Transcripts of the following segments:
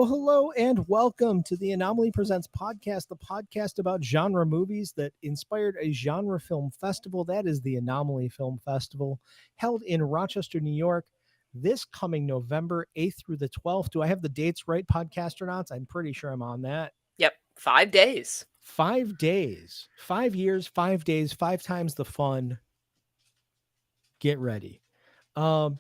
Hello, and welcome to the Anomaly Presents podcast, the podcast about genre movies that inspired a genre film festival. That is the Anomaly Film Festival, held in Rochester, New York, this coming November 8th through the 12th. Do I have the dates right, podcastronauts? I'm pretty sure I'm on that. Yep, 5 days. 5 days, 5 years, 5 days, 5 times the fun. Get ready. At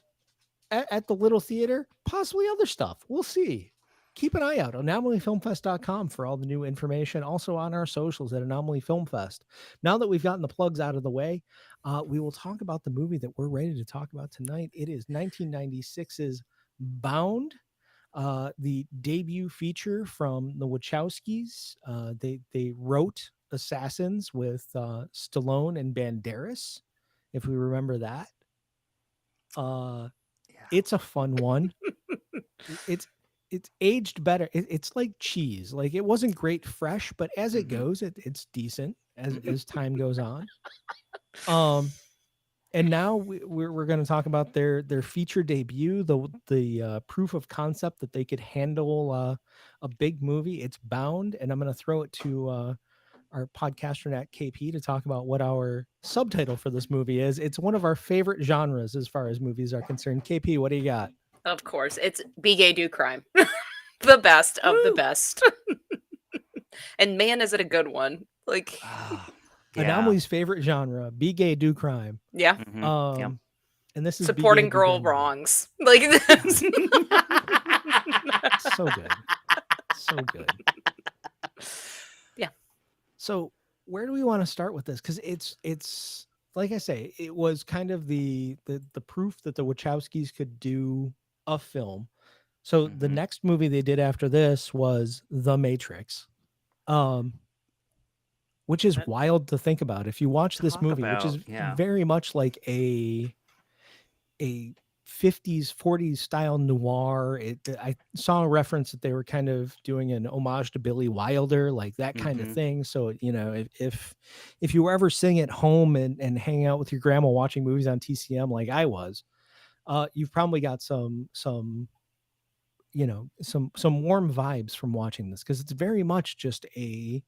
the Little Theater, possibly other stuff. We'll see. Keep an eye out on anomalyfilmfest.com for all the new information. Also on our socials at Anomaly Film Fest. Now that we've gotten the plugs out of the way, we will talk about the movie that we're ready to talk about tonight. It is 1996's Bound, the debut feature from the Wachowskis. They wrote Assassins with Stallone and Banderas, if we remember that. It's a fun one. it's aged better. It's like cheese. Like it wasn't great fresh, but as it goes, it's decent as time goes on. And now we're going to talk about their feature debut, the proof of concept that they could handle a big movie. It's Bound, and I'm going to throw it to our podcaster at KP to talk about what our subtitle for this movie is. It's one of our favorite genres as far as movies are concerned. KP, what do you got? Of course, it's Be Gay, Do Crime. The best of the best. And man, is it a good one. Like, Anomaly's favorite genre, Be Gay, Do Crime. yeah. And this is Supporting girl wrongs. Like this. So good. So good. Yeah. So where do we want to start with this? Because it's like I say, it was kind of the proof that the Wachowskis could do a film. So the next movie they did after this was The Matrix, which is wild to think about. If you watch this movie, which is very much like a 50s, 40s style noir. I saw a reference that they were kind of doing an homage to Billy Wilder, like that kind of thing. So, you know, if you were ever sitting at home and hanging out with your grandma watching movies on TCM like I was, you've probably got some warm vibes from watching this, because it's very much just a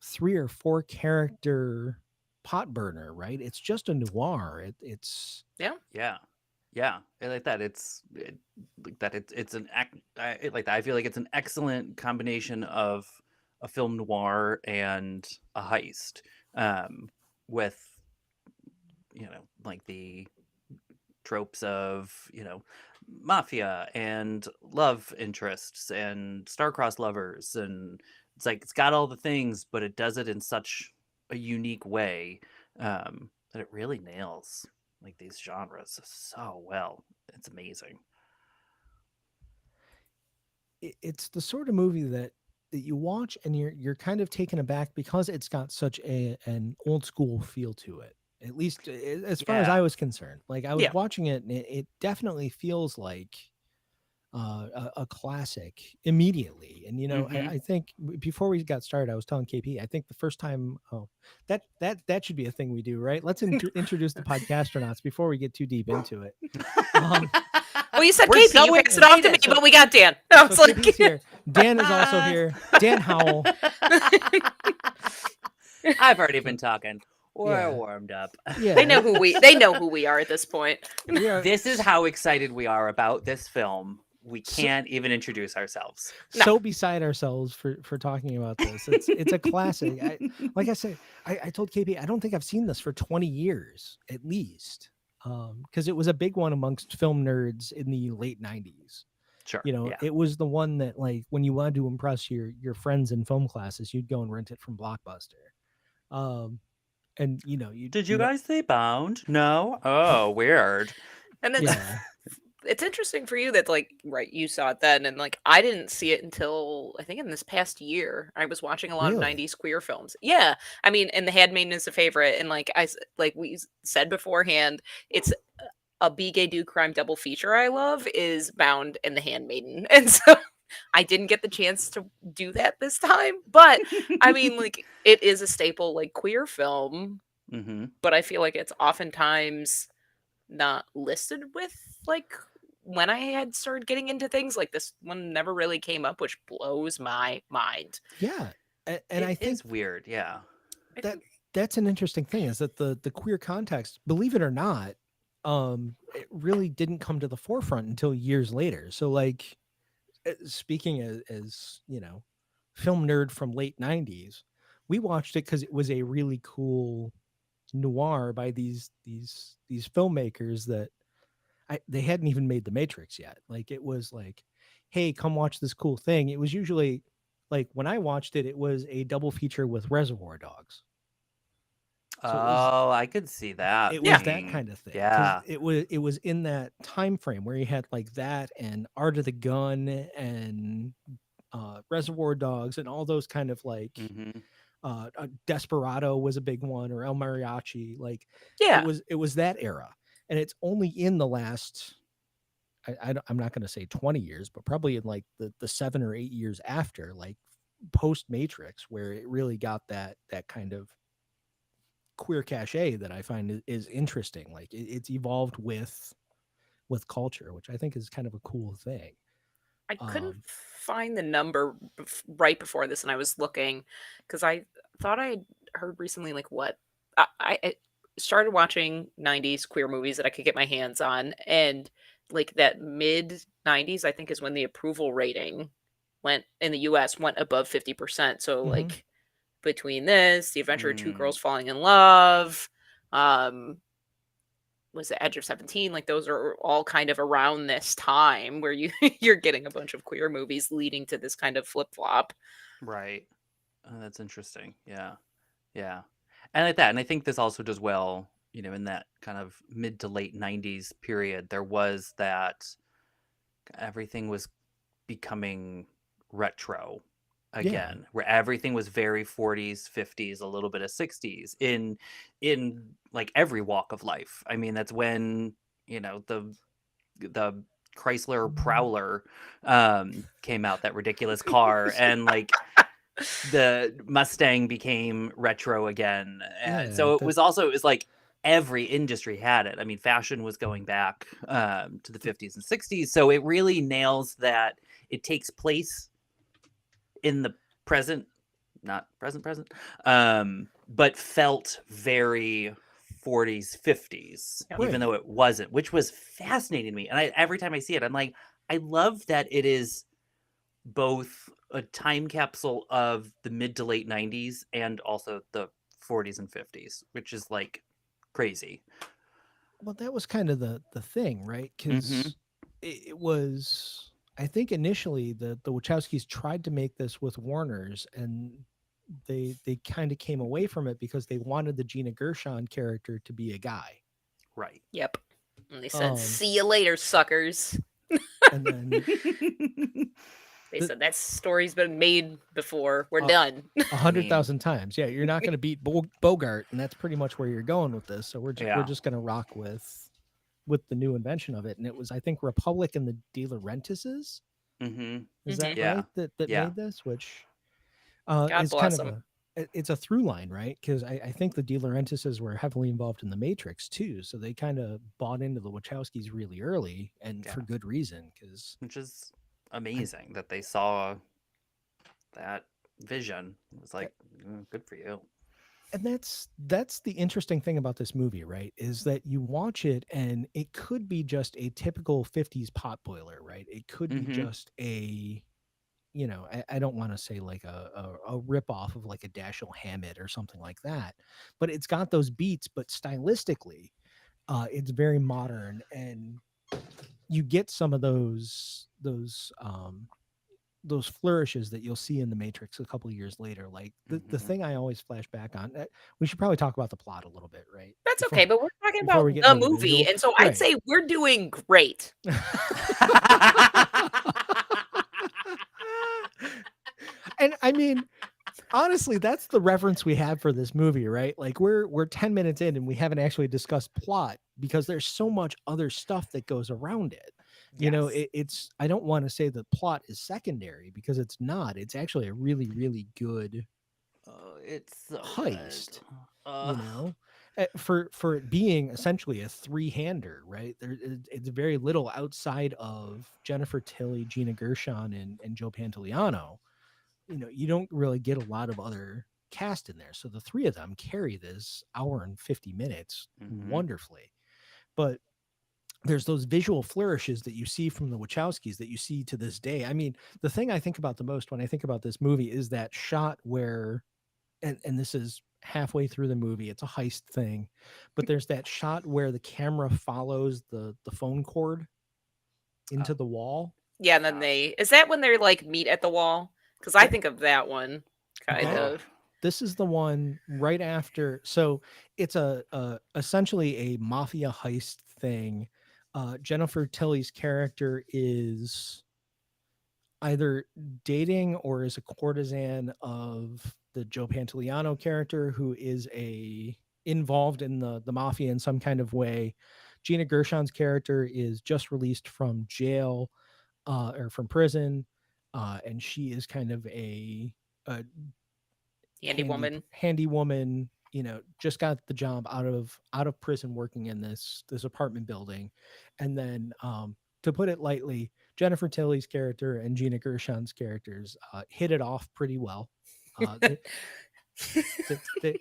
3 or 4 character pot burner, right? It's just a noir. It's I like that. It's an act. Like that. I feel like it's an excellent combination of a film noir and a heist, with like the tropes of mafia and love interests and star-crossed lovers, and it's got all the things, but it does it in such a unique way that it really nails like these genres so well. It's amazing. It's the sort of movie that you watch and you're kind of taken aback because it's got such an old school feel to it. At least as far as I was concerned. Like I was watching it, and it definitely feels like a classic immediately. And I think before we got started, I was telling KP, I think the first time, that should be a thing we do, right? Let's introduce the podcastronauts before we get too deep into it. Well, you said KP, you passed it off to me, but we got Dan. I was like, here. Dan is also here. Dan Howell. I've already been talking. We're warmed up. Yeah. They know who we are at this point. This is how excited we are about this film. We can't even introduce ourselves. So beside ourselves for talking about this. It's a classic. Like I said, I told KP, I don't think I've seen this for 20 years at least, because it was a big one amongst film nerds in the late 90s. Sure. It was the one that, like, when you wanted to impress your friends in film classes, you'd go and rent it from Blockbuster. And did you guys say Bound? No. Oh, weird. And it's interesting for you that, like, right, you saw it then, and like I didn't see it until I think in this past year. I was watching a lot of 90s queer films. Yeah, I mean, and The Handmaiden is a favorite, and like we said beforehand, it's a Be Gay Do Crime double feature I love is Bound and The Handmaiden, and so I didn't get the chance to do that this time, but I mean, like, it is a staple, like, queer film, but I feel like it's oftentimes not listed with, like, when I had started getting into things like this one never really came up, which blows my mind. Yeah. And I It think is weird, yeah. I that think that's an interesting thing is that the queer context, believe it or not, it really didn't come to the forefront until years later. So like speaking as film nerd from late 90s, we watched it because it was a really cool noir by these filmmakers that they hadn't even made The Matrix yet. Like it was like, hey, come watch this cool thing. It was usually like when I watched it, it was a double feature with Reservoir Dogs. So Oh, I could see that it was yeah. that being, kind of thing because yeah. it was in that time frame where you had like that and Art of the Gun and Reservoir Dogs and all those kind of like Hmm. Desperado was a big one, or El Mariachi. Like Yeah. it was that era, and it's only in the last I'm not going to say 20 years, but probably in like the 7 or 8 years after, like post Matrix, where it really got that kind of queer cachet that I find is interesting. Like it's evolved with culture, which I think is kind of a cool thing. I couldn't Um, find the number right before this, and I was looking because I thought I had heard recently, like what I started watching '90s queer movies that I could get my hands on, and like that mid '90s, I think is when the approval rating went in the U.S. went above 50%. So mhm. like between this, The Adventure of Two Mm, Girls Falling in Love, um, was the Edge of 17, like those are all kind of around this time where you you're getting a bunch of queer movies leading to this kind of flip-flop. right. Oh, that's interesting. Yeah. Yeah. And like that. And I think this also does well, in that kind of mid to late 90s period, there was that everything was becoming retro Yeah, again, where everything was very 40s, 50s, a little bit of 60s in like every walk of life. I mean, that's when, the Chrysler Prowler came out, that ridiculous car, and like the Mustang became retro again. yeah, So it that was also, it was like every industry had it. I mean, fashion was going back to the 50s and 60s. So it really nails that it takes place in the present, not present, but felt very 40s, 50s, Yep. even right. though it wasn't, which was fascinating to me. And every time I see it, I'm like, I love that it is both a time capsule of the mid to late 90s and also the 40s and 50s, which is like crazy. Well, that was kind of the thing, right? Mm-hmm. Because it was, I think initially the Wachowskis tried to make this with Warner's, and they kind of came away from it because they wanted the Gina Gershon character to be a guy. Right. Yep. And they said, Um, "See you later, suckers." and then They the said that story's been made before. We're uh, done. a I hundred mean, thousand times, yeah, you're not going to beat Bogart, and that's pretty much where you're going with this. So we're yeah. just going to rock with the new invention of it, and it was I think Republic and the De Laurentises. Mm-hmm. Is that Mhm. Yeah. right? That Yeah. made this, which God is kind bless of them. it's a through line, right? Because I think the De Laurentises were heavily involved in the Matrix too, so they kind of bought into the Wachowskis really early, and Yeah. for good reason. Because Which is amazing that they saw that vision. It was like, good for you. and that's the interesting thing about this movie, right? Is that you watch it and it could be just a typical 50s pot boiler, right? It could be Mm-hmm. just a I don't want to say like a rip off of like a Dashiell Hammett or something like that, but it's got those beats, but stylistically, it's very modern, and you get some of those flourishes that you'll see in the Matrix a couple of years later. Like the Mm-hmm. thing I always flash back on. We should probably talk about the plot a little bit, right? That's Before okay, but we're talking before about we get the into the movie, visuals, and so I'd right? say we're doing great. And I mean, honestly, that's the reference we have for this movie, right? Like we're 10 minutes in and we haven't actually discussed plot because there's so much other stuff that goes around it. Yes. It's I don't want to say the plot is secondary because it's not. It's actually a really, really good Oh, it's so good. heist, you Ugh. know? for it being essentially a three-hander, right? It's very little outside of Jennifer Tilly, Gina Gershon, and Joe Pantoliano. You don't really get a lot of other cast in there. So the three of them carry this hour and 50 minutes Hmm. wonderfully. But there's those visual flourishes that you see from the Wachowskis that you see to this day. I mean, the thing I think about the most when I think about this movie is that shot where, and this is halfway through the movie, it's a heist thing, but there's that shot where the camera follows the phone cord into Oh the wall. Yeah, and then gosh. is that when they're like meet at the wall? Because I That think of that one kind that Oh. of. this is the one right after. So it's a essentially a mafia heist thing. Jennifer Tilly's character is either dating or is a courtesan of the Joe Pantoliano character, who is a involved in the mafia in some kind of way. Gina Gershon's character is just released from jail, or from prison, and she is kind of a Handy woman. handy woman, just got the job out of prison working in this apartment building. And then, to put it lightly, Jennifer Tilly's character and Gina Gershon's characters hit it off pretty well. They, they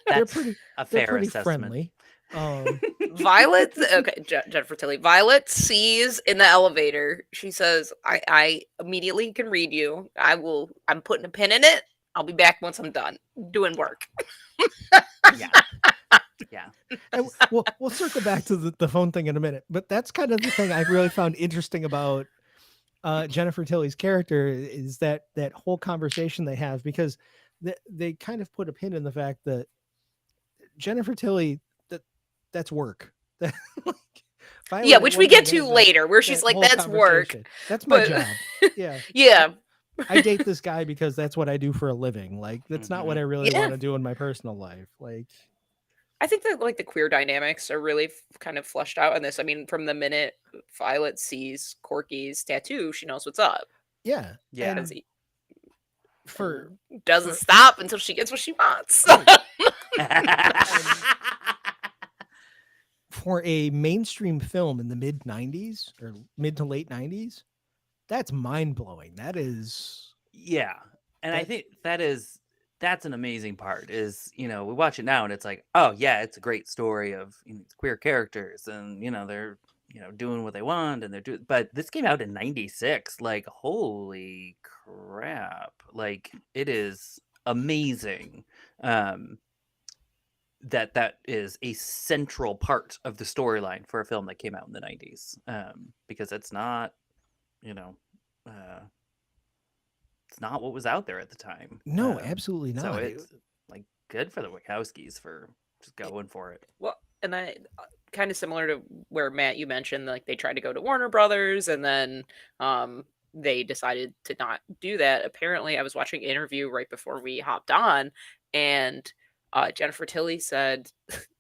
they're That's pretty a they're fair pretty assessment. friendly. um Violet, okay, Jennifer Tilly. Violet sees in the elevator. She says, "I immediately can read you. I'm putting a pin in it. I'll be back once I'm done doing work." Yeah. Yeah. and we'll circle back to the phone thing in a minute, but that's kind of the thing I really found interesting about Jennifer Tilly's character, is that whole conversation they have, because they kind of put a pin in the fact that Jennifer Tilly, that's work. That, like, Yeah, Violet at which we one get point to has that later, where she's that like, whole "That's work," conversation. That's my but job. Yeah. yeah, I date this guy because that's what I do for a living. Like, that's not what Hmm. I really yeah. want to do in my personal life. Like, I think that like the queer dynamics are really kind of fleshed out in this. I mean, from the minute Violet sees Corky's tattoo, she knows what's up, yeah. Yeah. as And he for and doesn't for stop until she gets what she wants. right. And for a mainstream film in the mid 90s or mid to late 90s, that's mind blowing. That is Yeah. And I that think that's an amazing part is, we watch it now and it's like, oh yeah, it's a great story of these queer characters and they're doing what they want and they're doing, but this came out in 96. Like, holy crap. Like, it is amazing. Um that is a central part of the storyline for a film that came out in the 90s. Because you know uh it's not what was out there at the time. no, absolutely So not. it's like good for the Wachowskis for just It- going for it. Well, and I kind of similar to where Matt you mentioned, like they tried to go to Warner Brothers, and then they decided to not do that. Apparently, I was watching an interview right before we hopped on, and Jennifer Tilly said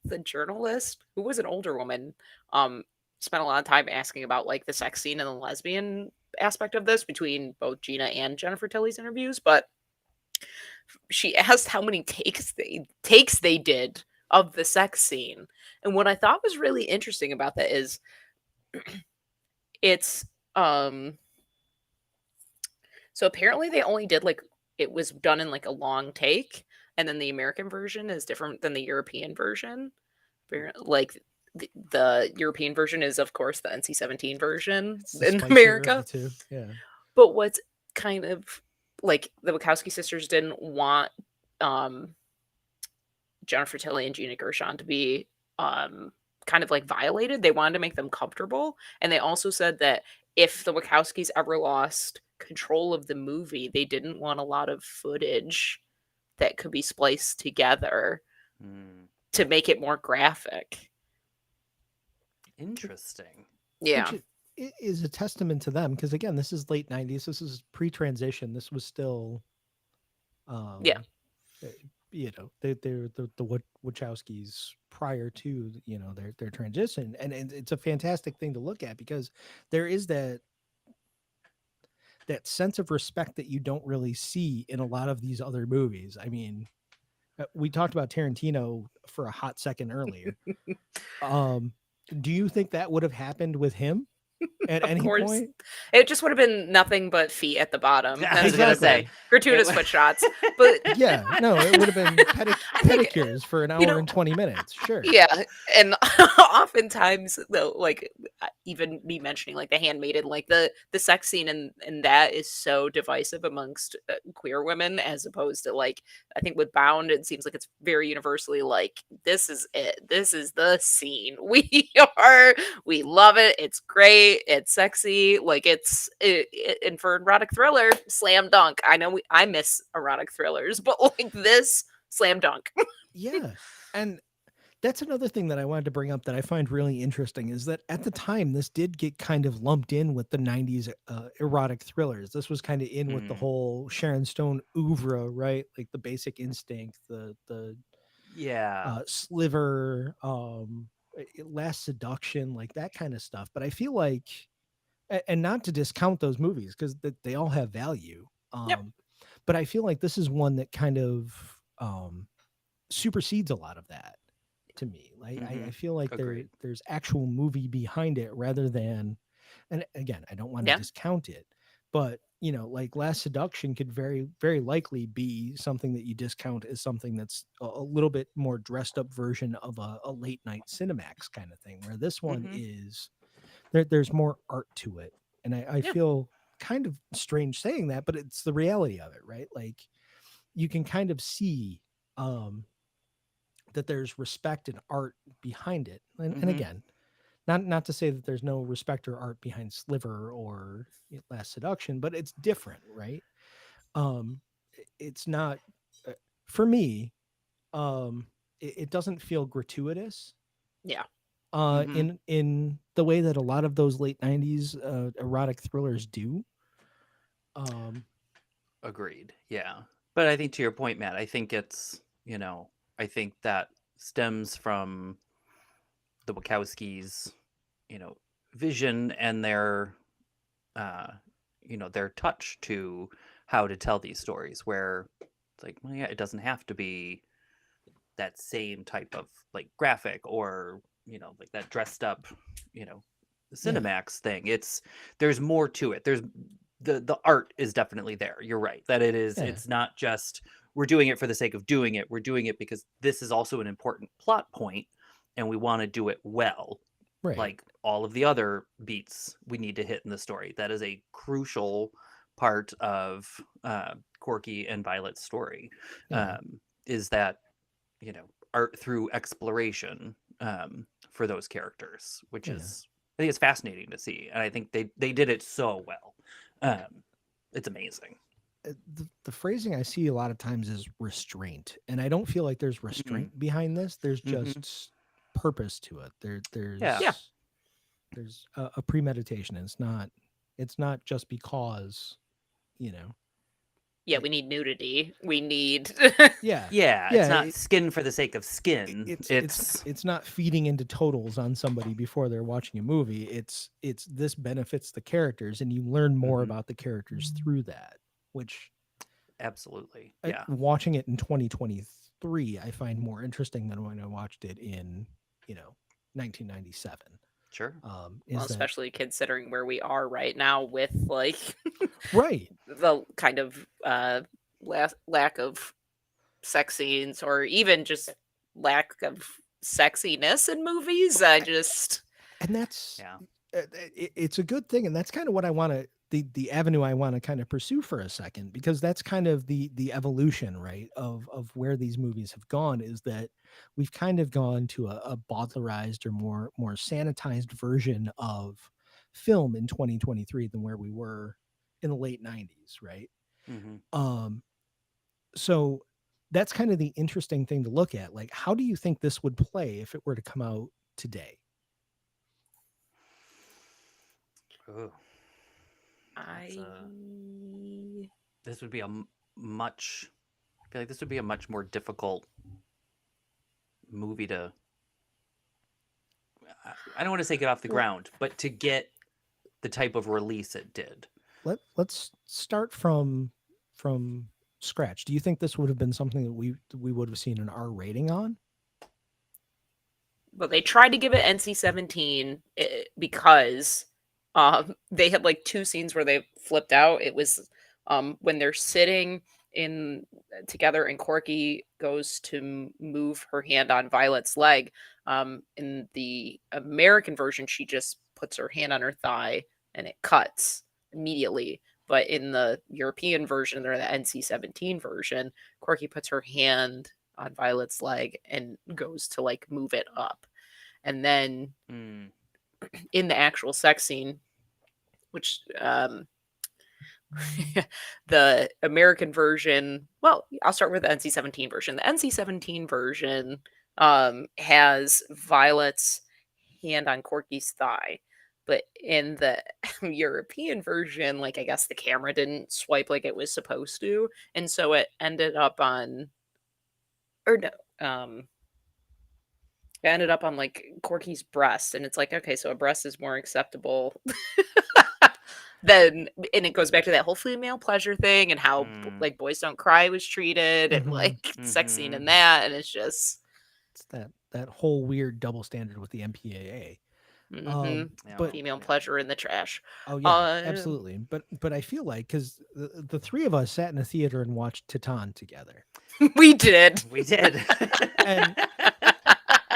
the journalist, who was an older woman, um, spent a lot of time asking about like the sex scene and the lesbian aspect of this between both Gina and Jennifer Tilly's interviews, but she asked how many takes they did of the sex scene. And what I thought was really interesting about that is it's um so apparently they only did like it was done in like a long take, and then the American version is different than the European version. Like the European version is of course the NC-17 version it's the in spicier of the America. two. Yeah. But what's kind of like the Wachowski sisters didn't want um Jennifer Tilly and Gina Gershon to be kind of like violated. They wanted to make them comfortable. And they also said that if the Wachowskis ever lost control of the movie, they didn't want a lot of footage that could be spliced together Hmm. to make it more graphic. Interesting. Yeah. Which is a testament to them, because again, this is late 90s. This is pre-transition. This was still, Yeah. um uh, they're the Wachowskis prior to their transition, and it's a fantastic thing to look at, because there is that sense of respect that you don't really see in a lot of these other movies. I mean, we talked about Tarantino for a hot second earlier. Um, do you think that would have happened with him at Of any course. point? It just would have been nothing but feet at the bottom, I hence was gonna the say Exactly. it. gratuitous foot shots. But Yeah, no, it would have been I think, pedicures for an you hour know, and 20 minutes. Sure. yeah, and oftentimes though, like even me mentioning like the handmaiden, like the sex scene and that is so divisive amongst queer women, as opposed to like I think with Bound, it seems like it's very universally like this is it, this is the scene. Are we love it, it's great, it's sexy, like and for erotic thriller, slam dunk. I know I miss erotic thrillers, but like this, slam dunk. Yeah. And that's another thing that I wanted to bring up that I find really interesting is that at the time, this did get kind of lumped in with the 90s erotic thrillers. This was kind of in with the Mm, whole Sharon Stone oeuvre, right? Like the Basic Instinct, the yeah. Sliver, Last Seduction, like that kind of stuff. But I feel like, and not to discount those movies because they all have value. Yep. But I feel like this is one that kind of supersedes a lot of that to me. Like I Hmm. feel like Agreed. there's actual movie behind it rather than, and again, I don't want to Yeah. discount it, but like Last Seduction could very likely be something that you discount as something that's a little bit more dressed up version of a late night Cinemax kind of thing, where this one Hmm. is there's more art to it. And I Yeah. feel kind of strange saying that, but it's the reality of it, right? Like you can kind of see um that there's respect and art behind it. And Hmm. again, not to say that there's no respect or art behind Sliver or Last Seduction, but it's different, right? It's not for me. It doesn't feel gratuitous. Yeah. Hmm. In the way that a lot of those late '90s erotic thrillers do. Um, Agreed. Yeah. But I think to your point, Matt, I think I think that stems from the Wachowskis, you know, vision and uh, their touch to how to tell these stories where it's like, well, yeah, it doesn't have to be that same type of like graphic or, like that dressed up, you know, yeah, Cinemax thing. There's more to it. The art is definitely there. You're right. That yeah, it's not just we're doing it for the sake of doing it. We're doing it because this is also an important plot point and we want to do it well. right, Like all of the other beats we need to hit in the story. That is a crucial part of Corky and Violet's story. yeah, Is that art through exploration for those characters, which yeah. is I think it's fascinating to see, and I think they did it so well. It's amazing. The phrasing I see a lot of times is restraint, and I don't feel like there's Hmm. restraint behind this. There's Hmm. just purpose to it. Yeah. Yeah. There's a premeditation. It's not just because you know. Yeah, It, we need nudity. We need yeah, Yeah, it's yeah. not skin for the sake of skin. It's It's not feeding into totals on somebody before they're watching a movie. It's this benefits the characters, and you learn more Mhm. about the characters through that, which Absolutely. Yeah. watching it in 2023, I find more interesting than when I watched it in, you know, 1997. Sure. well, Is that especially considering where we are right now with like right? the kind of lack of sex scenes or even just lack of sexiness in movies. I just And that's Yeah. it's a good thing, and that's kind of what I want to the avenue I want to kind of pursue for a second, because that's kind of the evolution, right, of where these movies have gone, is that we've kind of gone to a bowdlerized or more sanitized version of film in 2023 than where we were in the late 90s, right? Hmm. um so that's kind of the interesting thing to look at. Like, how do you think this would play if it were to come out today? Oh, that's a I this would be much. I feel like this would be a much more difficult movie to. I don't want to say get off the Well, ground, but to get the type of release it did. let's start from scratch. Do you think this would have been something that we would have seen an R rating on? Well, they tried to give it NC-17 because they had like two scenes where they flipped out. It was when they're sitting in together and Corky goes to move her hand on Violet's leg. In the American version, she just puts her hand on her thigh and it cuts immediately. But in the European version or the NC-17 version, Corky puts her hand on Violet's leg and goes to like move it up. And then in the actual sex scene, which the American version, well, I'll start with the NC-17 version. The NC-17 version has Violet's hand on Corky's thigh. But in the European version, like I guess the camera didn't swipe like it was supposed to. And so it ended up on or no, it ended up on like Corky's breast, and it's like, okay, so a breast is more acceptable than, and it goes back to that whole female pleasure thing and how like Boys Don't Cry was treated, and like sex scene in that, and it's just it's that whole weird double standard with the MPAA. But female pleasure in the trash. Oh yeah, absolutely. But I feel like because the three of us sat in a theater and watched Titan together. We did. And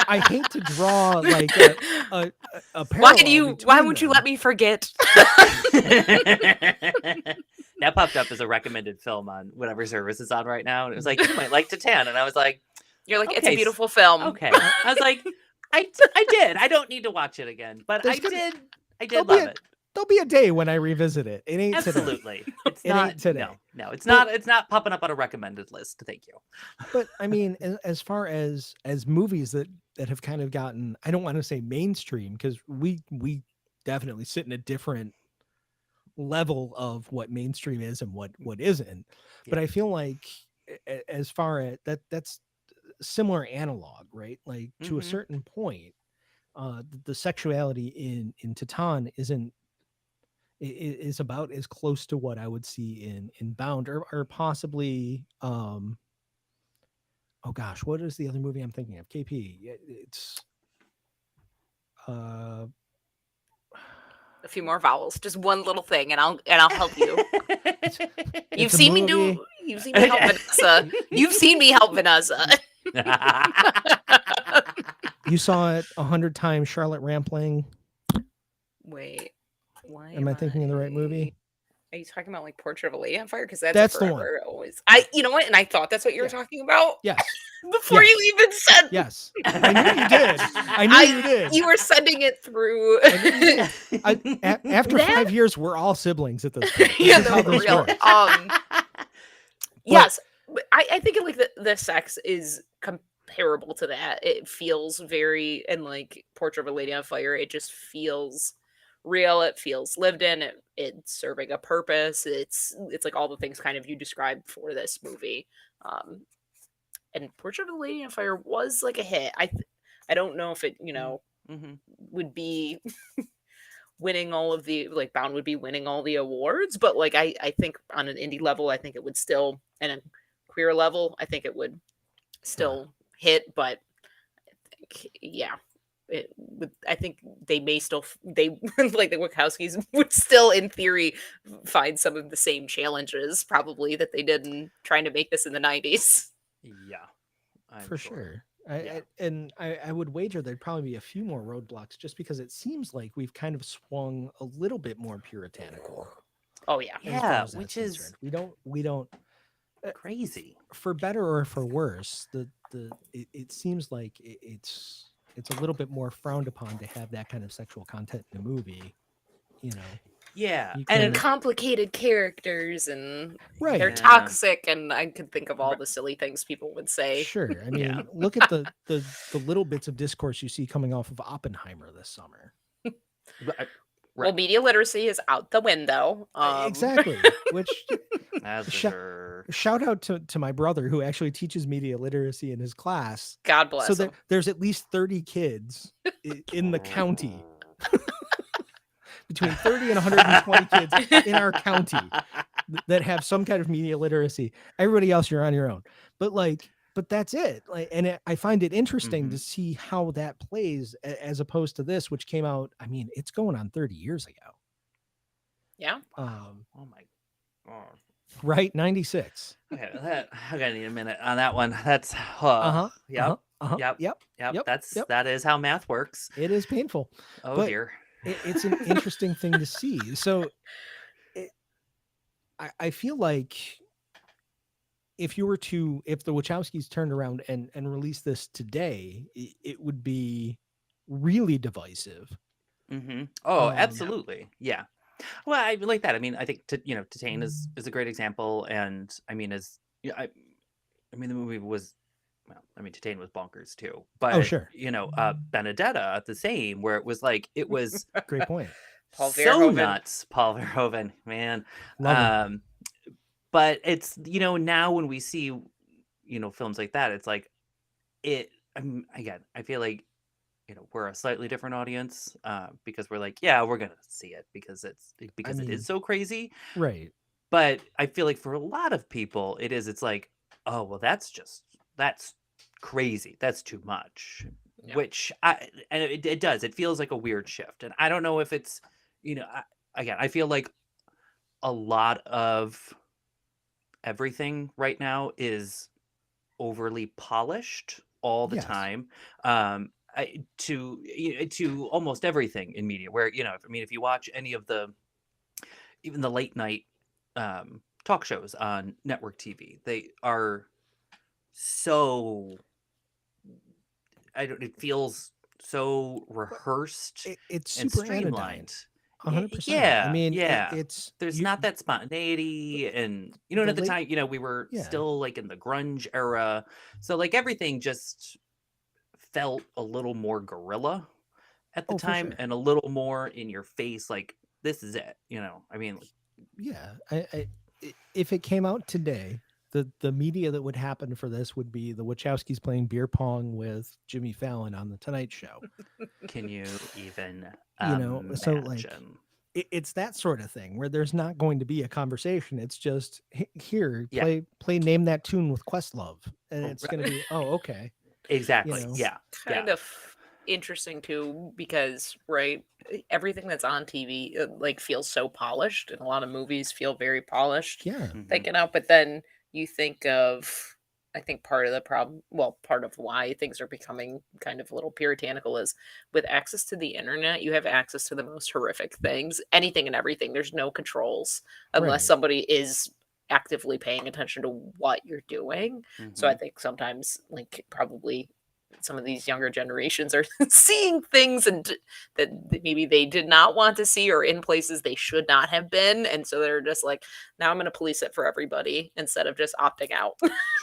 I hate to draw like a parallel. Why won't you let me forget? That popped up as a recommended film on whatever service it's on right now, and it was like, you might like Titan, and I was like, you're like, okay, it's a beautiful film. Okay, I was like, I did. I don't need to watch it again, but I did love it. There'll be a day when I revisit it. It ain't absolutely. Today. It's not ain't today. No, it's not. It's not popping up on a recommended list. Thank you. But I mean, as far as movies that have kind of gotten, I don't want to say mainstream because we definitely sit in a different level of what mainstream is and what isn't. Yeah. But I feel like as far as that's similar analog, right? Like to a certain point, the sexuality in Titan is about as close to what I would see in Bound or possibly oh gosh, what is the other movie I'm thinking of? KP. It's a few more vowels, just one little thing, and I'll help you. You've seen me help Vanessa. You've seen me help Vanessa. You saw it 100 times, Charlotte Rampling. Wait, why am I thinking of the right movie? Are you talking about like Portrait of a Lady on Fire? Because that's the one. Always, you know what? And I thought that's what you were talking about. Yes. Before you even said. Yes. I knew you did. I knew you did. You were sending it through. After 5 years, we're all siblings at this point. Yeah, no, real. Yes, but I think like the sex is comparable to that. It feels very, and like Portrait of a Lady on Fire, it just feels real. It feels lived in. It's serving a purpose. It's like all the things kind of you described for this movie. And Portrait of a Lady on Fire was like a hit. I don't know if it would be winning all of the, like Bound would be winning all the awards, but like I think on an indie level, I think it would still, and a queer level, I think it would still hit. But I think they may still, like the Wachowskis would still in theory find some of the same challenges probably that they did in trying to make this in the 90s. Yeah, for sure. I would wager there'd probably be a few more roadblocks just because it seems like we've kind of swung a little bit more puritanical. Oh yeah. Yeah, which is we don't crazy, for better or for worse. It seems like it's a little bit more frowned upon to have that kind of sexual content in a movie, Yeah, and complicated characters, and they're toxic, and I could think of all the silly things people would say. Sure, I mean, look at the little bits of discourse you see coming off of Oppenheimer this summer. Well, media literacy is out the window. Exactly. Which shout out to my brother who actually teaches media literacy in his class. God bless. So there's at least 30 kids in the county. Between 30 and 120 kids in our county that have some kind of media literacy. Everybody else, you're on your own. But like but that's it. Like, and I find it interesting to Mhm. see how that plays as opposed to this, which came out. I mean, it's going on 30 years ago. Yeah. Wow. Um, Oh my god. right, 96. Okay, I'm gonna need a minute on that one. That's Uh huh. Uh huh. yep, Uh huh. yep, Yep. yep. Yep. Yep. That is how math works. It is painful, Oh but dear. it's an interesting thing to see. So it, I feel like if the Wachowskis turned around and released this today, it would be really divisive. Oh, Um, Yeah. absolutely. Yeah. Well, I like that. I mean, I think Titane is a great example, and I mean, yeah, I mean, the movie was well, I mean, Titane was bonkers too, oh, but sure, Benedetta the same, where it was like it was great point. Paul so Verhoeven. nuts. Paul Verhoeven, man. Love him. Um, but it's now when we see films like that, it's like again, I feel like we're a slightly different audience because we're like, yeah, we're gonna see it because I it mean, is so crazy. right? But I feel like for a lot of people, it's like, oh well, that's crazy. That's too much. Yeah. Which and it does. It feels like a weird shift, and I don't know if it's again. I feel like a lot of everything right now is overly polished all the Yes. time. To almost everything in media where I mean if you watch any of the even the late night talk shows on network TV, they are so I don't it feels so But rehearsed it's and super anodyne. streamlined. 100%. I Yeah, mean, yeah. it's There's you. not that spontaneity, and and The at the late, time, we were yeah. still like in the grunge era, so like everything just felt a little more guerrilla at the Oh, for time sure. and a little more in your face, like this is it. I mean, Yeah. If it came out today, the media that would happen for this would be the Wachowskis playing beer pong with Jimmy Fallon on the Tonight Show. can you even So like imagine? it's that sort of thing where there's not going to be a conversation. It's just here, Yeah. play name that tune with Questlove, and Oh, it's going to be, oh, okay. You exactly. know, It's Yeah. Yeah. kind of interesting too because right, everything that's on TV like feels so polished, and a lot of movies feel very polished, yeah, Hmm. thinking out. But then you think of, I think part of the problem, well, part of why things are becoming kind of a little puritanical is with access to the internet, you have access to the most horrific things, anything and everything. There's no controls unless right. somebody is actively paying attention to what you're doing. So I Hmm. think sometimes, like, probably some of these younger generations are seeing things that maybe they did not want to see, or in places they should not have been, and so they're just like, now I'm going to police it for everybody instead of just opting out.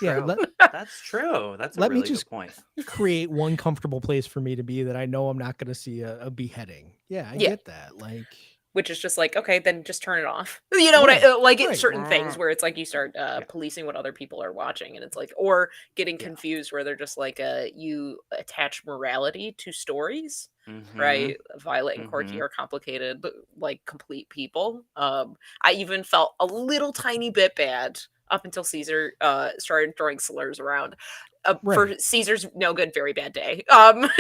Yeah, True. That's true. That's a let me really just good point. create one comfortable place for me to be that I know I'm not going to see a beheading. Yeah, I Yeah. get that. Like, Which is just like, okay, then just turn it off. You know what right, like it, right. certain things where it's like you start Yeah. policing what other people are watching, and it's like, or getting Yeah. confused where they're just like, you attach morality to stories, Hmm. right? Violet and Corky Hmm. are complicated, but like complete people. I even felt a little tiny bit bad up until Caesar started throwing slurs around. For Right. Caesar's no good, very bad day. 'Cause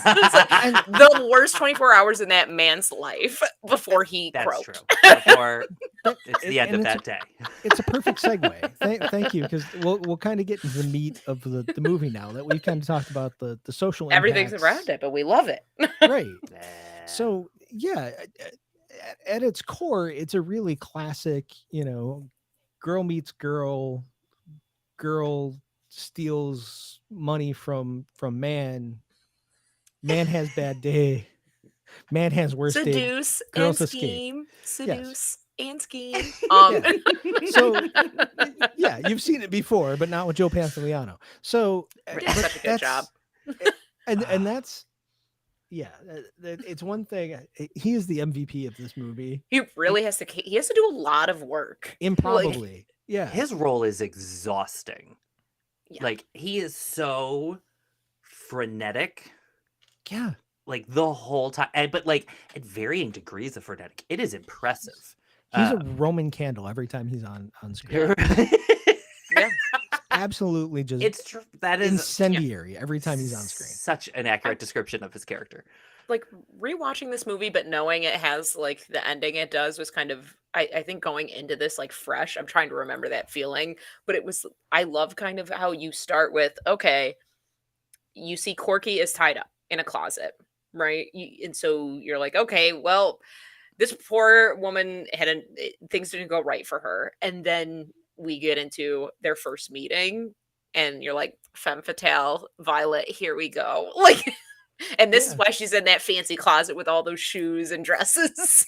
it's like And the worst 24 hours in that man's life before he That's true. croaked. Before that it's the end and of that day. it's a perfect segue. Thank you, because we'll kind of get into the meat of the movie now that we've kind of talked about the social Everything's around impacts. it, but we love it. Right. Yeah. So yeah, at its core, it's a really classic, girl meets girl, girl steals money from man, man has bad day, man has worst day, Seduce and girls escape. scheme, Yes. seduce and scheme. Yeah. So yeah, you've seen it before, but not with Joe Pantoliano. So, Did but such a good job. that's and that's yeah, it's one thing. He is the MVP of this movie. He really has to. He has to do a lot of work. Like, Improbably, yeah, His role is exhausting. yeah, Like he is so frenetic, yeah. like the whole time, but like at varying degrees of frenetic. It is impressive. He's a Roman candle every time he's on screen. yeah. absolutely just It's true. That is incendiary every time he's on screen. such an accurate description of his character. Like rewatching this movie, but knowing it has like the ending it does was kind of I think going into this like fresh. I'm trying to remember that feeling, but it was I love kind of how you start with okay, you see Corky is tied up in a closet, right? And so you're like, okay, well, this poor woman things didn't go right for her, and then we get into their first meeting, and you're like, femme fatale, Violet, here we go, like. And this is Yeah. why she's in that fancy closet with all those shoes and dresses.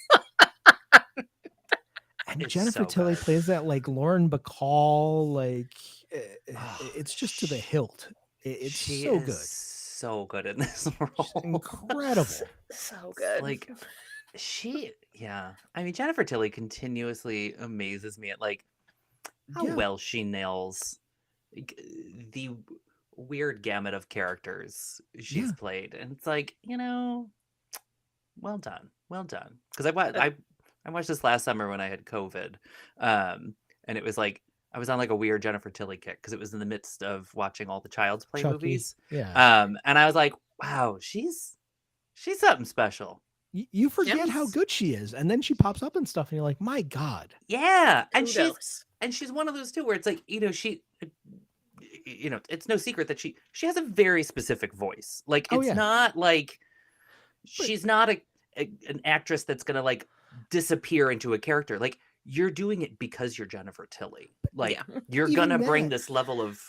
And It's Jennifer so Tilly good. plays that like Lauren Bacall, like Oh, it's just to the hilt. It's she so is good. so good in this She's role. incredible. So good. Like yeah. I mean, Jennifer Tilly continuously amazes me at like how Yeah. well she nails like, the weird gamut of characters she's Yeah. played, and it's like well done, well done. Because I watched this last summer when I had COVID, and it was like I was on like a weird Jennifer Tilly kick because it was in the midst of watching all the Child's Play Chucky. movies, Yeah. and I was like, wow, she's something special. You forget Yeah. how good she is, and then she pops up and stuff, and you're like, my God. Yeah, and Kudos. she's one of those too where it's like it's no secret that she has a very specific voice. Like Oh, it's yeah. not like But- she's not an actress that's gonna like disappear into a character. Like you're doing it because you're Jennifer Tilly. Like Yeah. you're Even gonna bring that- this level of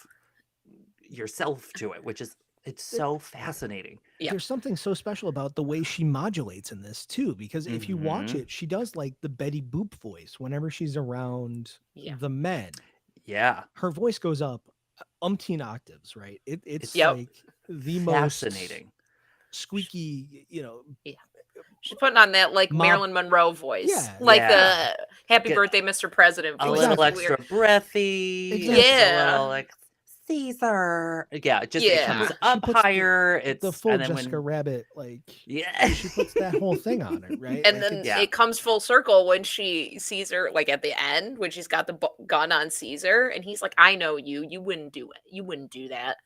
yourself to it, which is it's so fascinating. Yeah. There's something so special about the way she modulates in this too, because if you watch Mhm. it, she does like the Betty Boop voice whenever she's around Yeah. the men. Yeah, Her voice goes up umpteen octaves, right? It's Yep. like the most fascinating. squeaky, She's putting on that like Mop- Marilyn Monroe voice. Yeah. Like Yeah. the Happy Get Birthday, Mr. President A voice. little It's extra weird. breathy. Exactly. It's a Yeah. little like Caesar. Yeah, it just Yeah. it comes She up puts higher. It's the full and then Jessica when Rabbit, like yeah, she puts that whole thing on it, right? And Like, then Yeah. it comes full circle when she sees her, like at the end, when she's got the gun on Caesar, and he's like, "I know you. You wouldn't do it. You wouldn't do that.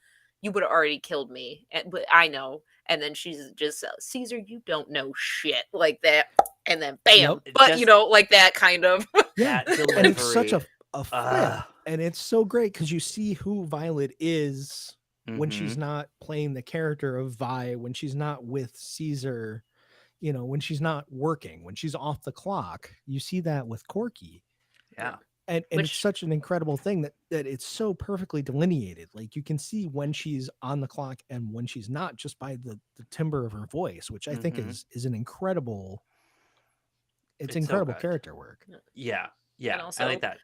You would have already killed me. But I know." And then she's just Caesar, you don't know shit like that. And then bam, Yep. but Just- like that kind of. yeah, that delivery. and it's such a flip, Ugh. and it's so great because you see who Violet is when she's Mhm. not playing the character of Vi, when she's not with Caesar, when she's not working, when she's off the clock. You see that with Corky. Yeah. And it's Which- such an incredible thing that it's so perfectly delineated. Like you can see when she's on the clock and when she's not, just by the timbre of her voice, which I think Mhm. is an incredible. It's so incredible good. character work. Yeah. Yeah. also- I like that.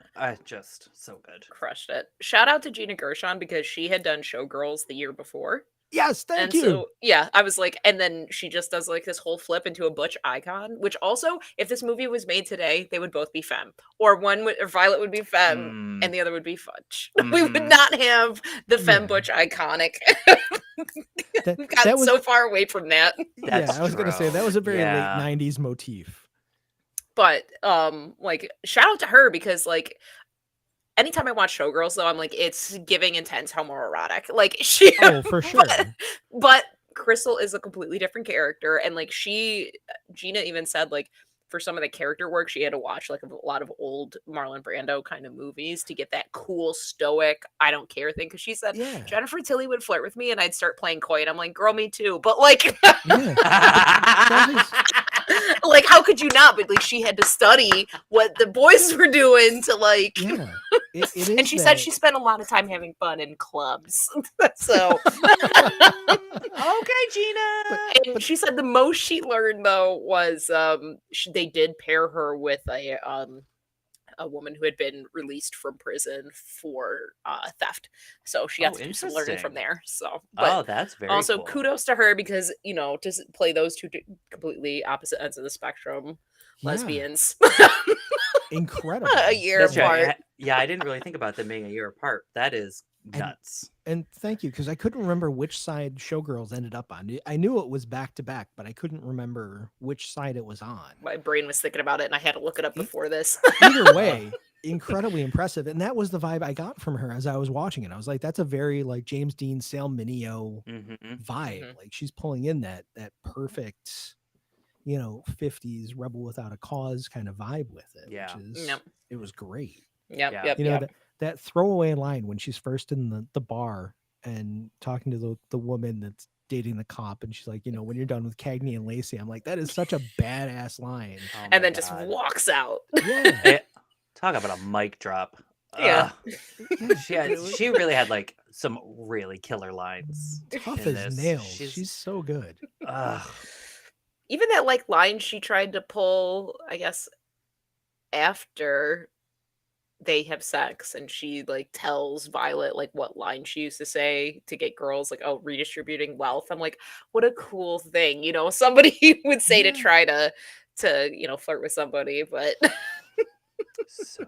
Just so good. Crushed it. Shout out to Gina Gershon because she had done Showgirls the year before. Yes, thank And you. so, yeah, I was like, and then she just does like this whole flip into a butch icon, which also, if this movie was made today, they would both be femme. Or or Violet would be femme and the other would be fudge. We would Mhm. not have the femme Yeah. butch iconic. That- We've gotten that was- so far away from that. That's I was gonna say that was a very Yeah. late '90s motif. But like shout out to her because like anytime I watch Showgirls though, I'm like, it's giving intense homoerotic. Like she Oh, for sure. but Crystal is a completely different character, and like Gina even said like for some of the character work she had to watch like a lot of old Marlon Brando kind of movies to get that cool stoic I don't care thing, because she said Yeah. Jennifer Tilly would flirt with me and I'd start playing coy, and I'm like, girl, me too, but like Yeah. like how could you not? But like she had to study what the boys were doing to like Yeah. It is and she said she spent a lot of time having fun in clubs. So Okay, Gina. and she said the most she learned though was they did pair her with a woman who had been released from prison for theft, so she got Oh, to do some learning from interesting. there. So Oh, that's very also cool. kudos to her because to play those two completely opposite ends of the spectrum, Yeah. lesbians Incredible. a year That's right. apart. Yeah, I didn't really think about them being a year apart. That is nuts. And thank you, because I couldn't remember which side Showgirls ended up on. I knew it was back to back, but I couldn't remember which side it was on. My brain was thinking about it and I had to look it up before this. Either way, incredibly impressive. And that was the vibe I got from her as I was watching it. I was like, that's a very like James Dean Sale Mineo Mm-hmm. vibe. Mhm. Like she's pulling in that perfect, 50s rebel without a cause kind of vibe with it, which Yeah. is Yep. it was great. Yep. Yeah. Yep. You know, Yep. that throwaway line when she's first in the bar and talking to the woman that's dating the cop, and she's like, when you're done with Cagney and Lacey, I'm like, that is such a badass line. Oh And my then just god. walks out. Yeah. Talk about a mic drop. Yeah. Ugh. Yeah. She really had like some really killer lines Tough in as this. nails. She's so good. Ugh. Even that like line she tried to pull, I guess, after they have sex, and she like tells Violet like what line she used to say to get girls, like, oh, redistributing wealth. I'm like, what a cool thing, somebody would say to Yeah. try to flirt with somebody, but So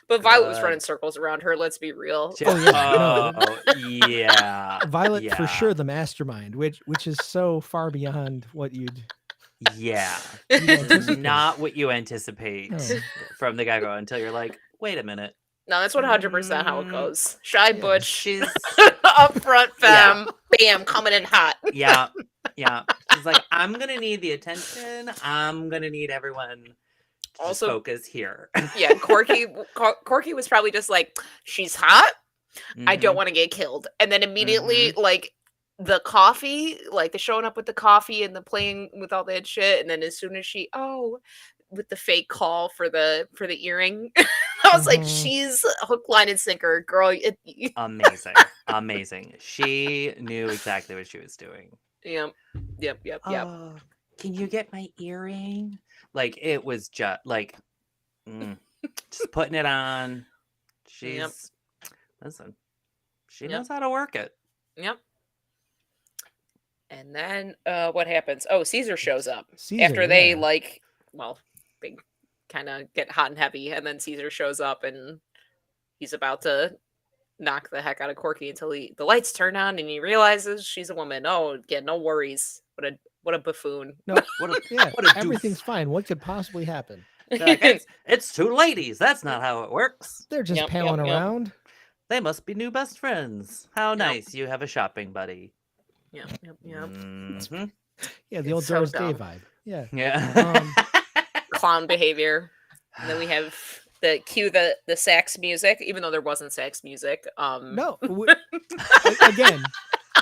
but Violet was running good. circles around her, let's be real. Oh yeah. No. Oh yeah. Violet for Yeah. sure the mastermind, which is so far beyond what you'd Yeah. anticipate. Not what you anticipate No. from the guy until you're like, wait a minute. No, that's 100% how it goes. Shy Yeah. butch, She's up front Yeah. femme, bam, coming in hot. yeah. She's like, I'm gonna need the attention. I'm gonna need everyone to just Also, focus here. yeah, Corky was probably just like, she's hot. I don't Mhm. want to get killed. And then immediately, like, the coffee, like the showing up with the coffee and the playing with all that shit. And then as soon as with the fake call for the earring, I was like, Mhm. she's hook, line, and sinker, girl. Amazing. Amazing. She knew exactly what she was doing. Yep. Oh, can you get my earring? Like it was just like just putting it on. She's listen. She knows how to work it. Yep. And then what happens? Oh, Caesar shows up Caesar, after they yeah. they kind of get hot and heavy, and then Caesar shows up and he's about to knock the heck out of Corky until the lights turn on and he realizes she's a woman. Oh, yeah, no worries. What a buffoon. No, What a yeah, what a everything's doof. fine. What could possibly happen? They're like, it's two ladies. That's not how it works. They're just Yep, palling yep, yep. around. They must be new best friends. How Yep. nice. You have a shopping buddy. Yep. Mhm. Yeah, the It's old so Doris Day dumb. vibe. Yeah. Yeah. Clown behavior. And then we have the sax music, even though there wasn't sax music. No, again,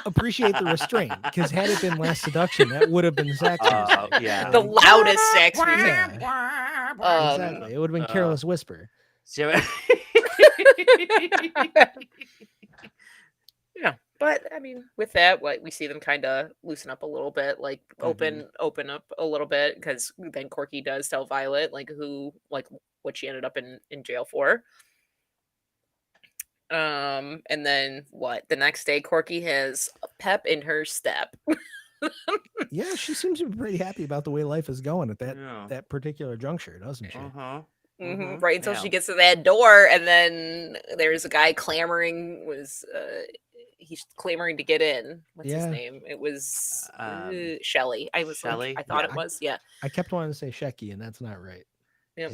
appreciate the restraint, because had it been Last Seduction, that would have been sax music. yeah. the loudest sax music. Yeah, exactly. It would have been Careless Whisper. Yeah, but I mean, with that, we see them kind of loosen up a little bit, like open up a little bit, because then Corky does tell Violet what she ended up in jail for. And then the next day, Corky has a pep in her step. Yeah, she seems to be pretty happy about the way life is going at Yeah. that particular juncture, doesn't she? Right until she gets to that door, and then there's a guy clamoring. He's clamoring to get in? What's his name? It was Shelly. I was Shelley? like, I thought Yeah. it was. Yeah. I kept wanting to say Shecky, and that's not right. Yep.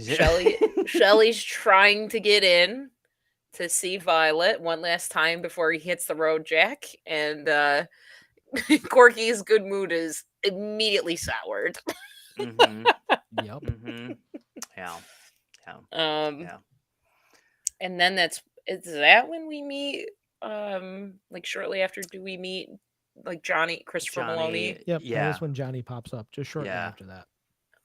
Shelly's trying to get in to see Violet one last time before he hits the road jack, and Corky's good mood is immediately soured. Mhm. Yep. Mhm. Yeah. Yeah. And then is that when we meet? Like shortly after, do we meet like Christopher Maloney? Yep. Yeah. That is when Johnny pops up just shortly after that.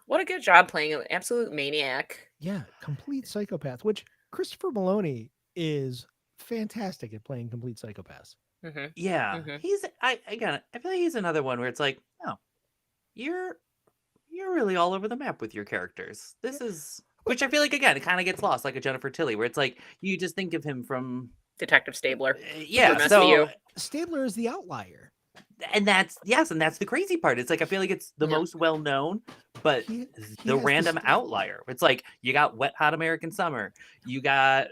What a good job playing an absolute maniac. Yeah, complete psychopath, which Christopher Maloney is fantastic at playing complete psychopaths. Mm-hmm. Yeah. Mm-hmm. I feel like he's another one where it's like, no, you're really all over the map with your characters. This is, which I feel like, again, it kind of gets lost, like a Jennifer Tilly, where it's like you just think of him from Detective Stabler. Yeah, From so SVU. Stabler is the outlier. And that's the crazy part. It's like I feel like it's the most well known, but He the has random outlier. It's like you got Wet Hot American Summer, you got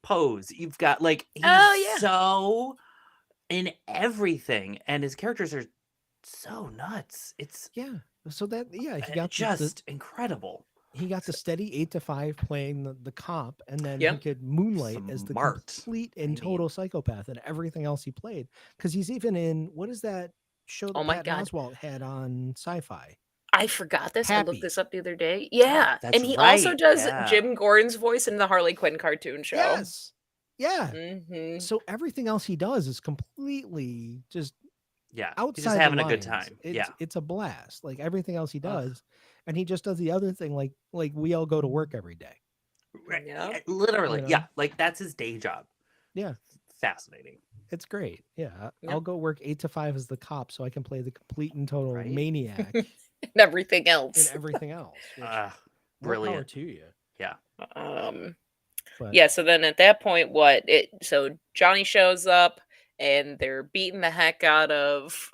Pose, you've got like he's so in everything, and his characters are so nuts. It's So that he got just incredible. he got the steady 8 to 5 playing the cop, and then he Yep. could moonlight as the Smart. complete I and total mean, psychopath in everything else he played. Because he's even in, what is that show Oh that my Patton God. Oswalt had on Sci-Fi? I forgot this. I looked Happy. this up the other day. Yeah. that's And he also right. does Yeah. Jim Gordon's voice in the Harley Quinn cartoon show. Yes. Yeah. Hmm. So everything else he does is completely just Yeah. He's just outside the having a good lines. time. It's Yeah. it's a blast. Like everything else he Ugh. does, and he just does the other thing like we all go to work every day. Right. Yep. Yeah, literally. You Yeah. know? Like that's his day job. Yeah. Fascinating. It's great. Yeah. I'll Yep. go work 8 to 5 as the cop so I can play the complete and total Right? maniac And everything in else. everything else. Which more power Brilliant. to you. Yeah. But Yeah, so then at that point, so Johnny shows up and they're beating the heck out of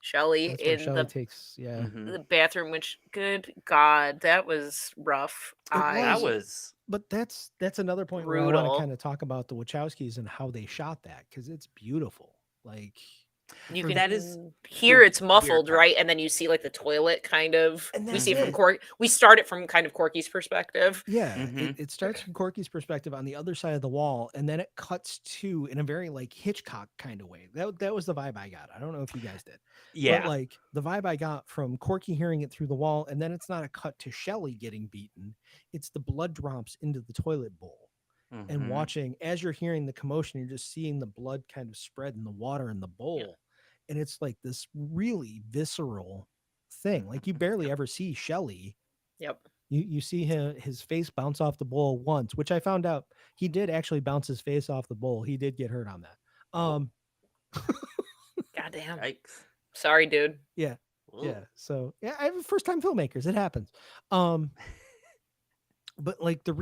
Shelly that's where in Shelley takes, yeah. Mhm. the bathroom, which good God, that was rough. That was But that's another point where I want to Brutal. kind of talk about the Wachowskis and how they shot that, because it's beautiful. Like You for can that is hear the it's weird muffled, part. right? And then you see like the toilet kind of. And We that's see it from it. Corky. We start it from kind of Corky's perspective. Yeah, Mhm. it starts from Corky's perspective on the other side of the wall, and then it cuts to in a very like Hitchcock kind of way. That was the vibe I got. I don't know if you guys did, but Yeah. like the vibe I got from Corky hearing it through the wall, and then it's not a cut to Shelley getting beaten. It's the blood drops into the toilet bowl, and Mhm. watching as you're hearing the commotion, you're just seeing the blood kind of spread in the water in the bowl, and it's like this really visceral thing. Like you Mhm. barely ever see Shelley. Yep. You see his face bounce off the bowl once, which I found out he did actually bounce his face off the bowl. He did get hurt on that. Oh, Goddamn. yikes. Sorry, dude. Yeah. Ooh. Yeah. So yeah, I have first time filmmakers. It happens. Um, but like the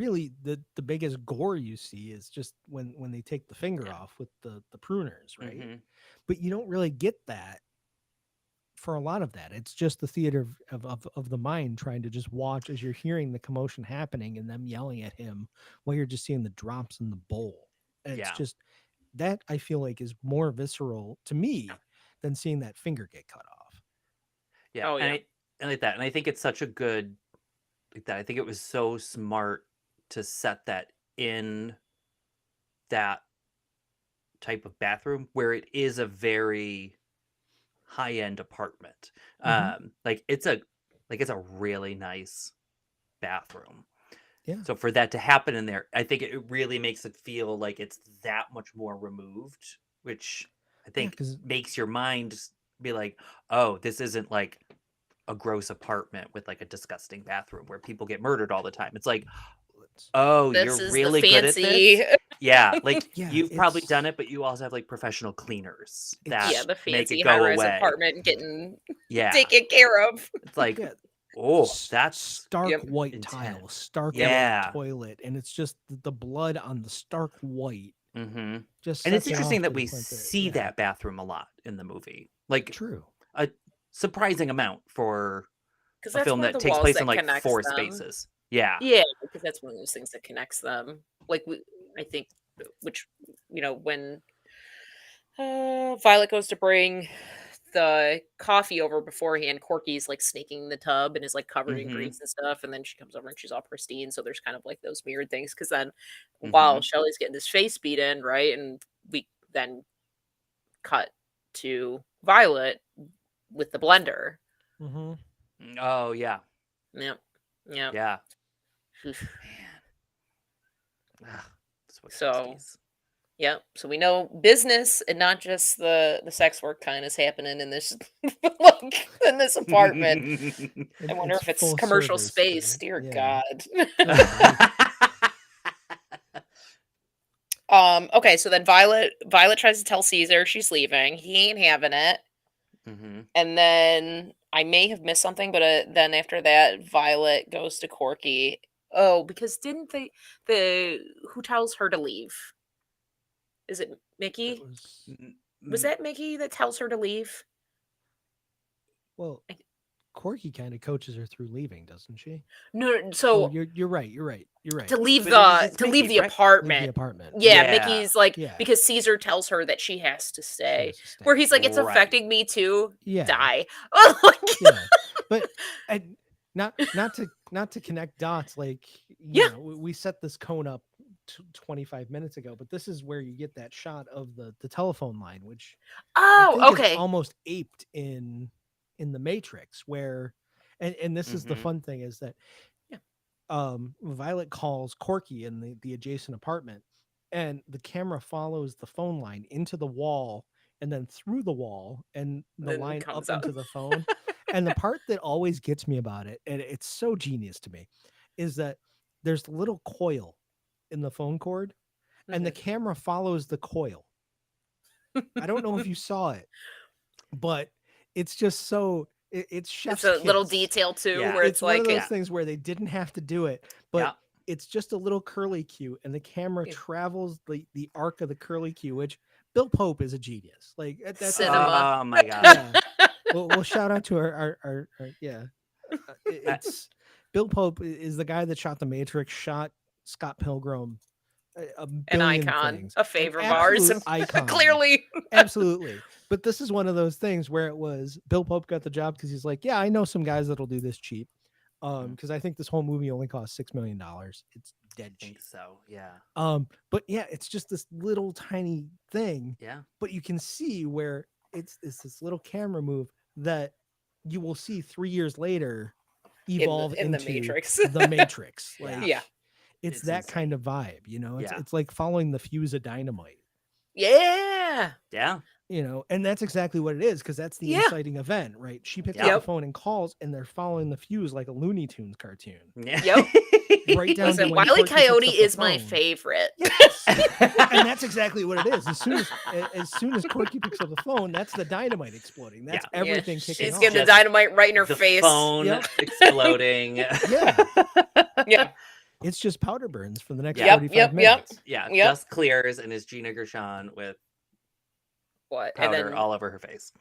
biggest gore you see is just when they take the finger Yeah. off with the pruners, right? Mhm. But you don't really get that for a lot of that. It's just the theater of the mind trying to just watch as you're hearing the commotion happening and them yelling at him while you're just seeing the drops in the bowl. And it's Yeah. just that I feel like is more visceral to me than seeing that finger get cut off. Yeah. Oh, and yeah. I like that. And I think it's such a good like that. I think it was so smart to set that in that type of bathroom where it is a very high-end apartment. Mhm. Like it's a really nice bathroom. Yeah. So for that to happen in there, I think it really makes it feel like it's that much more removed, which I Yeah, think because makes your mind be like, "Oh, this isn't like a gross apartment with like a disgusting bathroom where people get murdered all the time." It's like, "Oh, you're This is the really good at fancy. this?" Yeah, like yeah, you've probably done it's it, but you also have like professional cleaners it's Yeah, that the make fancy it high go rise away. apartment getting Yeah. taken care of. It's like, yeah, "Oh, that's stark Yep. white tile, intense." stark white Yeah. toilet, and it's just the blood on the stark white Mhm. just And it's sets it interesting off that to the we point that see yeah, that bathroom a lot in the movie. Like true. a surprising amount for Because a that's film one of that the takes walls place in that like connects 4 them. spaces. Yeah. Yeah, because that's one of those things that connects them. Like I think, which when Violet goes to bring the coffee over beforehand, Corky's like snaking the tub and is like covered in Mhm. grease and stuff, and then she comes over and she's all pristine. So there's kind of like those mirrored things. Because then, while Mhm. Shelly's getting his face beat in, right, and we then cut to Violet with the blender. Mm-hmm. Oh, yeah. Yep, yep. Yeah. Man. Ugh, So Wachowskis. yep. So we know business and not just the sex work kind is happening in this like in this apartment. I wonder It's if it's full commercial service, space. Dear yeah. God. Oh, Okay, so then Violet tries to tell Caesar she's leaving. He ain't having it. Mhm. And then I may have missed something, but then after that, Violet goes to Corky. Oh, because didn't the who tells her to leave? Is it that Mickey? was N- Was n- that Mickey that tells her to leave? well, I- Corky kind of coaches her through leaving, doesn't she? No, Oh, so you're right. You're right. You're right. to leave But it's to leave Mickey, the right? Leave the apartment. apartment. Yeah, Yeah. Yeah. Mickey's like Yeah. because Caesar tells her that she has to She stay. has to Where stay. he's like, it's Right. affecting me too. Yeah. Die. Oh, like, Yeah. But I not to connect dots, like, Yeah. we set this cone up 25 minutes ago, but this is where you get that shot of the telephone line, which I Oh, think is okay. almost aped in the Matrix, where and this is the Mhm. fun thing, is that Violet calls Corky in the adjacent apartment, and the camera follows the phone line into the wall and then through the wall and the Then line comes up out. into the phone. And the part that always gets me about it, and it's so genius to me, is that there's a little coil in the phone cord, and the Mhm. camera follows the coil. I don't know if you saw it, but it's just so it's It's chef's a little kiss. detail too, Yeah. where It's it's one of like, those Yeah. things where they didn't have to do it, but Yeah. it's just a little curly cue, and the camera Yeah. travels the arc of the curly cue, which Bill Pope is a genius. Like that's Cinema. Oh my gosh. yeah. Well, shout out to our yeah. I- It's Bill Pope is the guy that shot The Matrix, shot Scott Pilgrim, a An billion icon, things, a an favor of ours, absolute icon. clearly. Absolutely. But this is one of those things where it was Bill Pope got the job because he's like, yeah, I know some guys that'll do this cheap. Mm. Because I think this whole movie only cost $6 million. It's I dead cheap. think so. Yeah. But yeah, it's just this little tiny thing, Yeah. but you can see where it's this little camera move that you will see 3 years later evolve In the into Matrix. the Matrix. Yeah. Like Yeah. it's It's that kind insane. of vibe, It's Yeah. it's like following the fuse of dynamite. Yeah. Yeah. And that's exactly what it is, because that's the Yeah. inciting event, right? She picks up Yep. the Yep. phone and calls, and they're following the fuse like a Looney Tunes cartoon, Yeah. Yep. right down Listen, to when Wile E. Corky picks Coyote up the is my phone. favorite. Yes, and that's exactly what it is. As soon as Corky picks up the phone, that's the dynamite exploding. That's Yeah. everything Yeah, kicking she's off. getting the Just dynamite right in her the face. phone Yep. exploding. Yeah, Yeah. it's just powder burns for the next Yeah. 45 Yep. minutes. Yeah. Yep. Dust clears and is Gina Gershon with What? powder all over her face.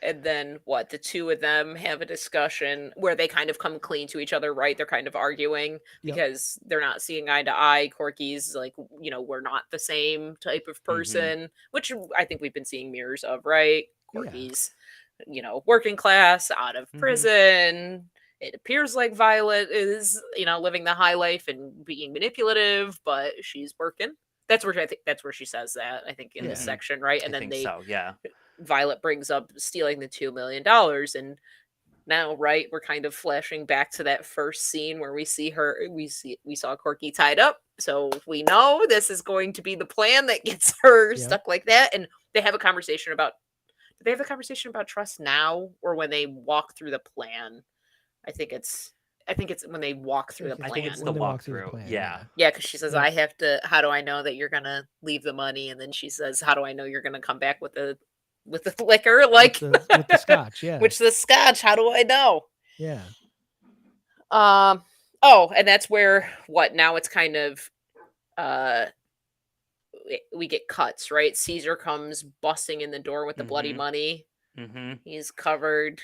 And then what? The two of them have a discussion where they kind of come clean to each other, right? They're kind of arguing Yep. because they're not seeing eye to eye. Corky's like, we're not the same type of person, which I think we've been seeing mirrors of, right? Yeah. Corky's, working class, out of Mhm. prison. It appears like Violet is, living the high life and being manipulative, but she's working. That's where I think that's where she says that, I think, in this Yeah. section, right? And I then think so. Yeah. Violet brings up stealing the $2 million, and now, right, we're kind of flashing back to that first scene where we saw Corky tied up, so we know this is going to be the plan that gets her Yep. stuck like that. And they have a conversation about do they have a conversation about trust now, or when they walk through the plan? I think it's when they walk through the plan. I think it's the When they walk through the walkthrough. plan, Yeah. Yeah, because she says, Yep. I have to, how do I know that you're going to leave the money? And then she says, how do I know you're going to come back with the liquor? Like, with the scotch, yeah. which the scotch, how do I know? Yeah. Oh, and that's where, now it's kind of, we get cuts, right? Caesar comes busting in the door with the bloody Mhm. money. Mm-hmm. He's covered.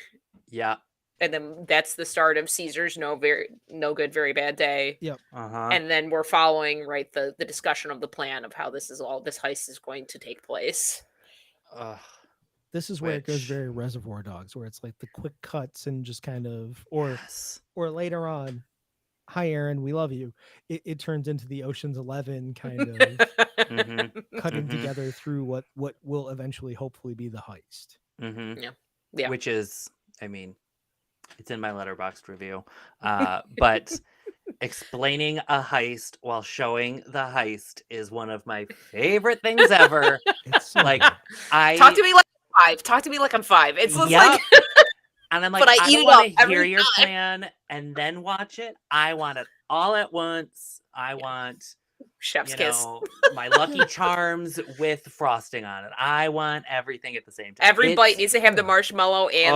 Yeah. And then that's the start of Caesar's no good, very bad day. Yep. Uh-huh. And then we're following, right, the discussion of the plan of how this heist is going to take place. This is where it goes Which- very Reservoir Dogs, where it's like the quick cuts and just kind of, or Yes. later on, hi Aaron, we love you. It turns into the Ocean's 11 kind of Mhm. cutting Mhm. together through what will eventually hopefully be the heist. Mm-hmm. Yeah. Which is, I mean, it's in my Letterboxd review. But explaining a heist while showing the heist is one of my favorite things ever. It's so Like, good. Talk to me like I'm 5. Talk to me like I'm 5. It's just Yep. like, And I'm like, But I I eat don't it want up to hear every your time. plan and then watch it. I want it all at once. I want, chef's you kiss. know, my Lucky Charms with frosting on it. I want everything at the same time. Every bite It's- needs to have the yeah. marshmallow and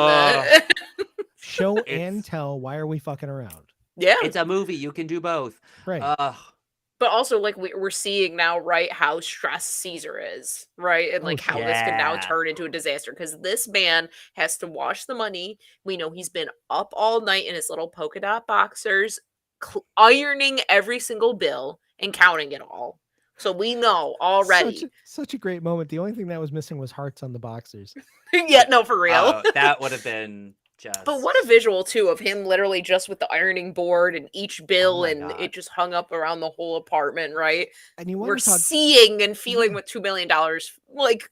the Show It's- and tell. Why are we fucking around? yeah. It's a movie. You can do both. Right. But also, like, we're seeing now, right, how stressed Caesar is, right? And, Oh, like, how sure. this can now Yeah. turn into a disaster. Because this man has to wash the money. We know he's been up all night in his little polka dot boxers, ironing every single bill and counting it all. So we know already. Such a great moment. The only thing that was missing was hearts on the boxers. Yeah, no, for real. That would have been But what a visual too of him literally just with the ironing board and each bill and God. it just hung up around the whole apartment, right? And you We're want to talk seeing and feeling Yeah. what $2 million like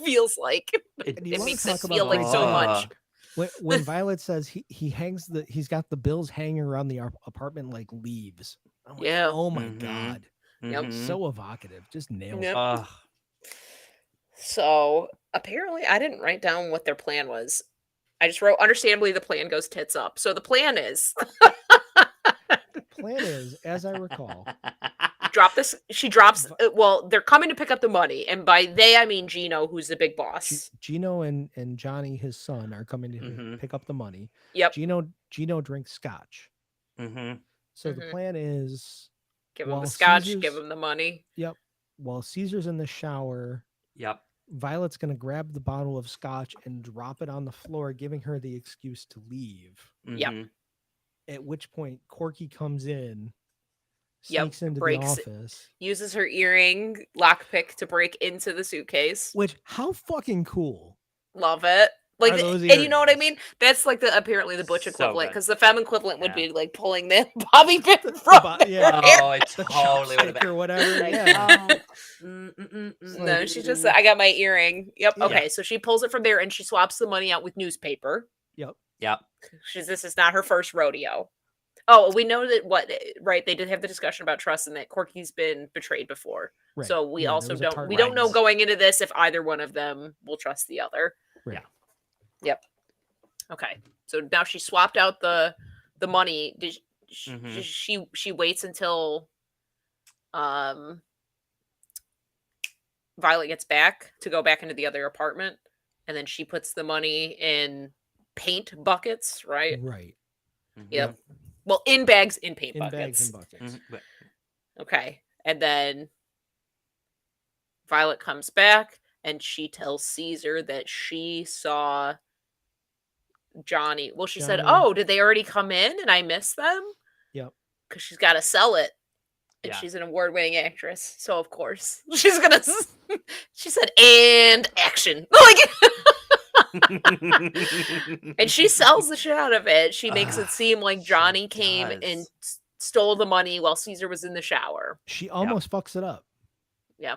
feels like. And you It want to makes it talk feel about like great so dialogue. much. When Violet says he's got the bills hanging around the apartment like leaves. I'm like, Yeah. oh my Mhm. god, Yep. so evocative, just nails Yep. it. Ugh. So apparently I didn't write down what their plan was. I just wrote, understandably, the plan goes tits up. So the plan is Plan is, as I recall, drop this. She drops. Vi- Well, they're coming to pick up the money, and by they I mean Gino, who's the big boss. Gino and Johnny, his son, are coming to Mhm. pick up the money. Yep. Gino drinks scotch. Mhm. So the plan is, Give him the while scotch. Give Caesar's him the money. yep, while Caesar's in the shower, Yep. Violet's gonna grab the bottle of scotch and drop it on the floor, giving her the excuse to leave. Yep. Mhm. At which point Corky comes in, Yep. sneaks into the Breaks. office. Uses her earring lockpick to break into the suitcase. Which, how fucking cool Love it. Like, are those and you know what I earrings? mean? That's like the apparently the butch So equivalent, good. because the femme equivalent would Yeah. be like pulling the bobby pin from their Yeah. hair. Oh, it The totally would have chopstick been. or whatever. Like, Yeah. It's No, she just said, I got my earring. Yep. Yeah. Okay. So she pulls it from there and she swaps the money out with newspaper. Yep. Yep. This is not her first rodeo. Oh, we know that right? They did have the discussion about trust and that Corky's been betrayed before. Right. So we Yeah, there also was a don't tart we don't know rise. going into this if either one of them will trust the other. Right. Yep. Okay. So now she swapped out the money. Did she waits until Violet gets back to go back into the other apartment, and then she puts the money in paint buckets, right? Right. Yep. Well, in bags, in paint In buckets. bags and buckets. Okay. And then Violet comes back and she tells Caesar that she saw Johnny. Well, she said, Johnny. "Oh, did they already come in and I missed them?" Yep. Because she's got to sell it. And Yeah. she's an award-winning actress. So, of course, she's going to... She said, and action. And she sells the shit out of it. She makes it seem like Johnny came and stole the money while Caesar was in the shower. She almost fucks it up. Yeah.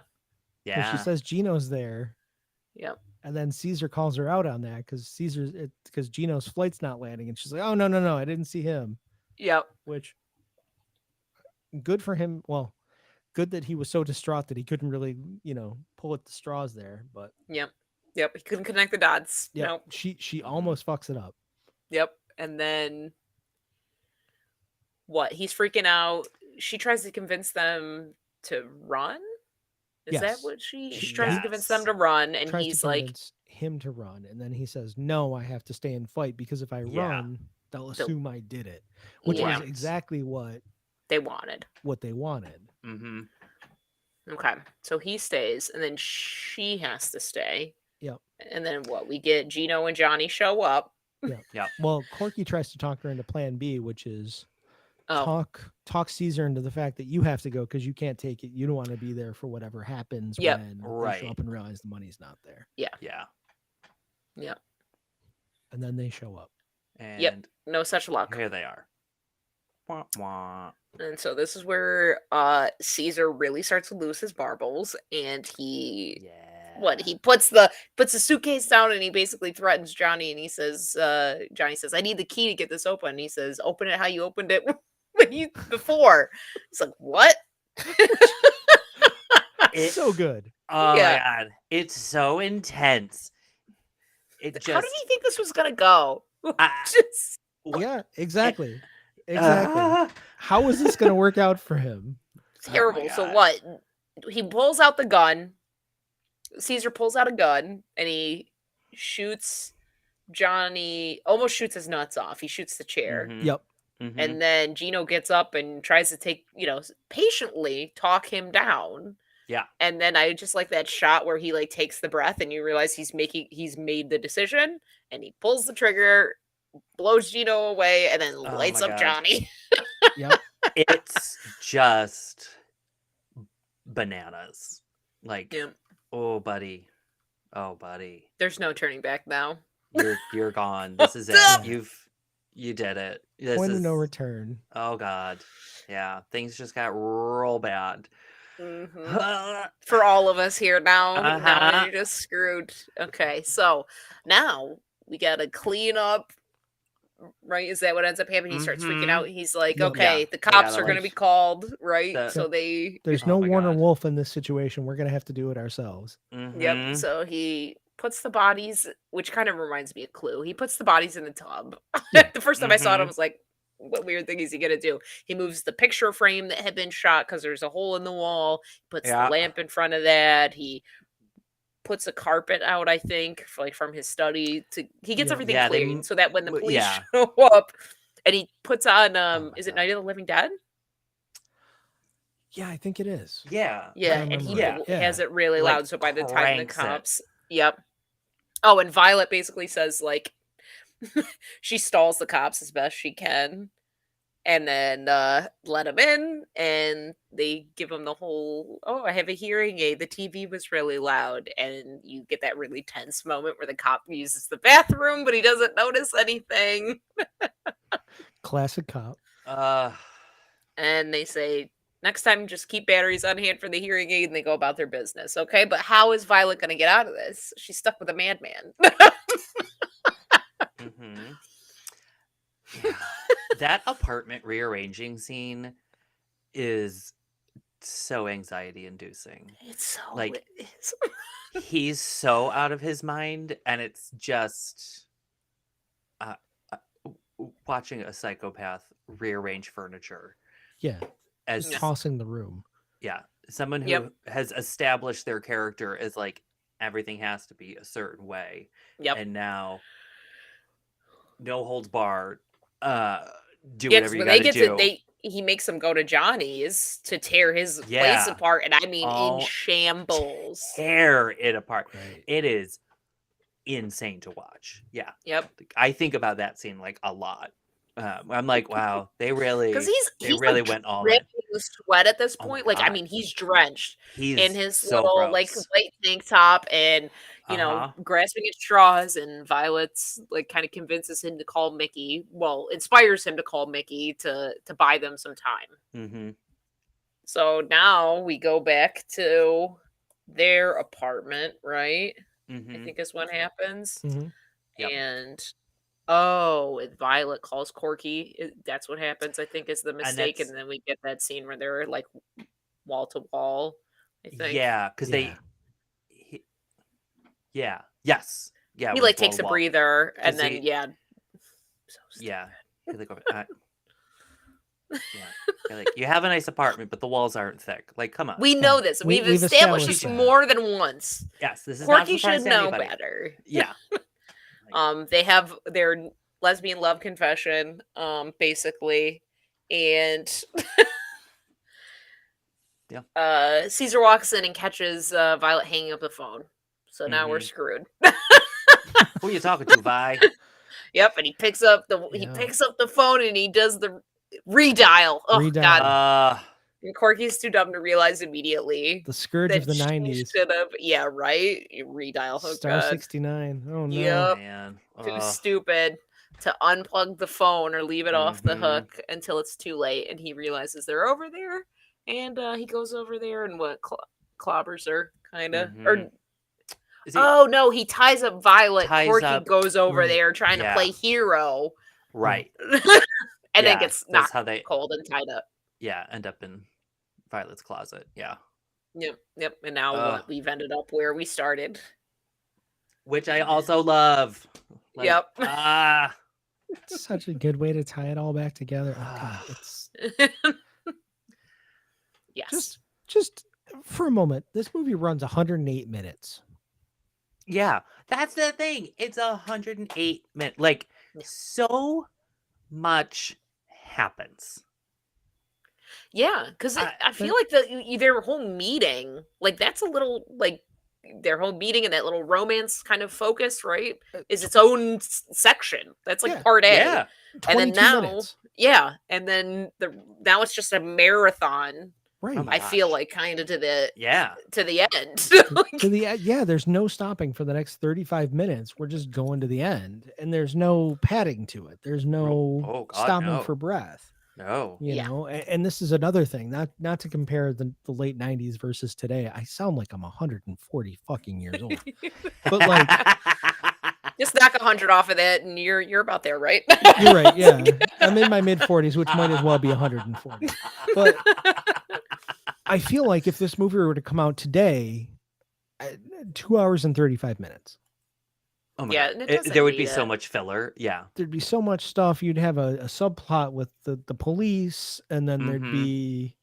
Because Yeah. she says Gino's there. Yep. And then Caesar calls her out on that because Gino's flight's not landing. And she's like, oh, no, I didn't see him. Yep. Which, good for him. Well, good that he was so distraught that he couldn't really, pull at the straws there. But Yep. He couldn't connect the dots. yeah, Nope. she almost fucks it up. Yep. And then what? He's freaking out. She tries to convince them to run. Is that Yes. what she She tries to convince them to run? And tries he's to like, convince him to run, and then he says, no, I have to stay and fight because if I run, they'll assume I did it, which Yeah. is exactly what they wanted. Mm-hmm. Okay. So he stays, and then she has to stay. Yep. And then what? We get Gino and Johnny show up. Yep. Well, Corky tries to talk her into plan B, which is talk Caesar into the fact that you have to go because you can't take it. You don't want to be there for whatever happens Yep. when Right. they show up and realize the money's not there. Yeah. Yeah. And then they show up. And No such luck. here they are. Wah, wah. And so this is where Caesar really starts to lose his marbles, and he puts the suitcase down and he basically threatens Johnny, and he says, Johnny says, I need the key to get this open. And he says, open it how you opened it before. It's like, what? It's so good. Oh my god. It's so intense. How did he think this was gonna go? Yeah, exactly. How is this going to work out for him? Terrible. Oh So what? He pulls out the gun. Caesar pulls out a gun and he shoots Johnny, almost shoots his nuts off. He shoots the chair. Mhm. Yep. Mhm. And then Gino gets up and tries to patiently talk him down. Yeah. And then I just like that shot where he takes the breath and you realize he's made the decision and he pulls the trigger, blows Gino away, and then lights my up God. Johnny. Yep. It's just bananas. Like, Yeah. oh buddy. There's no turning back now. You're gone. This is it. Stop! You did it. This Point of is no return. oh god. Yeah, things just got real bad. For all of us here now. Now Uh-huh. you're just screwed. Okay, so now we gotta clean up. Right? Is that what ends up happening? He starts freaking out. Mhm. He's like, Yep. okay, Yeah, the they cops gotta are going to be like called, right? the So Yep. they, There's oh no my Warner god. Wolf in this situation. We're gonna have to do it ourselves. yep. Mhm. So he puts the bodies, which kind of reminds me of Clue. He puts the bodies in the tub. Yeah. The first time I saw it, I Mhm. was like, what weird thing is he going to do? He moves the picture frame that had been shot because there's a hole in the wall, puts the Yeah. lamp in front of that. He puts a carpet out, I think, like from his study to he gets Yep. everything Yeah, clean so that when the police yeah. show up and he puts on Oh my is it god. Night of the Living Dead? Yeah, I think it is. Yeah. If I Yeah, and he remember Yeah. right. Yeah. has it really Like loud, so by the time the cranks it. cops yep. Oh, and Violet basically says, like she stalls the cops as best she can, and then, let him in, and they give him the whole, "Oh, I have a hearing aid, the TV was really loud," and you get that really tense moment where the cop uses the bathroom, but he doesn't notice anything, Classic cop. Uh and they say, "Next time, just keep batteries on hand for the hearing aid," and they go about their business, okay? But how is Violet gonna get out of this? She's stuck with a madman. mhm. Yeah. That apartment rearranging scene is so anxiety inducing. It's so Like it is. he's so out of his mind and it's just uh, watching a psychopath rearrange furniture Yeah. Just Yeah. tossing the room. yeah, someone who Yep. has established their character as like everything has to be a certain way Yep. and now no holds barred, uh do Yeah, whatever because you when got they to get to do. he makes them go to Johnny's to tear his place Yeah, apart, and I mean in all shambles. tear it apart. Right. It is insane to watch. Yeah, Yep. like, I think about that scene like a lot. I'm like, wow, Because they he's really like went all in. dripping with sweat at this Oh my point. Like, I god, mean, he's drenched in he's his so little like gross. white tank top and Uh-huh. grasping at straws. And Violet's like kind of convinces him to call Mickey. Well, inspires him to call Mickey to buy them some time. Mm-hmm. So now we go back to their apartment, right? I Mm-hmm. think is what happens. Mhm. Yep. And oh, and Violet calls Corky. That's what happens, I think, is the And mistake. that's And then we get that scene where they're like wall to wall, I think. yeah, because Yeah. he, yeah, yes, yeah, He when like it's wall takes to a wall. breather and 'Cause then, he, yeah. So yeah, stupid. they go, yeah, they're like you have a nice apartment, but the walls aren't thick. Like, come on. We Yeah. know this. We've We've established established this that. more than once. Yes, this is not a Corky surprise should to know anybody. better. Yeah. Like, They have their lesbian love confession, basically, and yeah. Caesar walks in and catches Violet hanging up the phone. So now we're Mhm. screwed. Who you talking to, Vi? Yep, and he picks up Yeah. the phone and he does the redial. Oh Redial. god. Uh, And Corky's too dumb to realize immediately The scourge that of the she 90s. should have. Yeah, right. You redial. Oh Star god. 69. Oh no. Yep. man. Too stupid to unplug the phone or leave it off the Mhm. hook until it's too late, and he realizes they're over there, and he goes over there and clobbers her, kind of, or Mhm. Is he oh no, he ties up Violet. ties Corky up? goes over Right. there trying to Yeah. play hero, Right. and then Yeah, gets that's knocked how they cold and tied up. end up in Violet's closet. Yeah. Yep, yep. And now Ugh. we've ended up where we started. Which I also love. Like, Yep. It's such a good way to tie it all back together. Oh god. It's Yes. just for a moment. This movie runs 108 minutes. yeah, that's the thing. It's 108 minutes. Like, Yeah. so much happens. Yeah, because I feel like their whole meeting, like that's a little like their whole meeting and that little romance kind of focus, right? Is its own section. That's like Yeah. part A. Yeah. And then 22 now, minutes. yeah, and then now it's just a marathon Right. Oh my I feel gosh. like kind of to the Yeah. end. To the yeah, there's no stopping for the next 35 minutes. We're just going to the end, and there's no padding to it. There's no Oh God, stopping for no. breath. No. You Yeah. know, and this is another thing. Not to compare the late 90s versus today. I sound like I'm 140 fucking years old, but like Just knock 100 off of that, and you're about there, right? you're right. Yeah, I'm in my mid 40s, which might as well be 140. But I feel like if this movie were to come out today, 2 hours and 35 minutes. Oh my Yeah, God. and it doesn't There would be need so it. much filler. Yeah. There'd be so much stuff. You'd have a subplot with the police, and then there'd Mm-hmm. be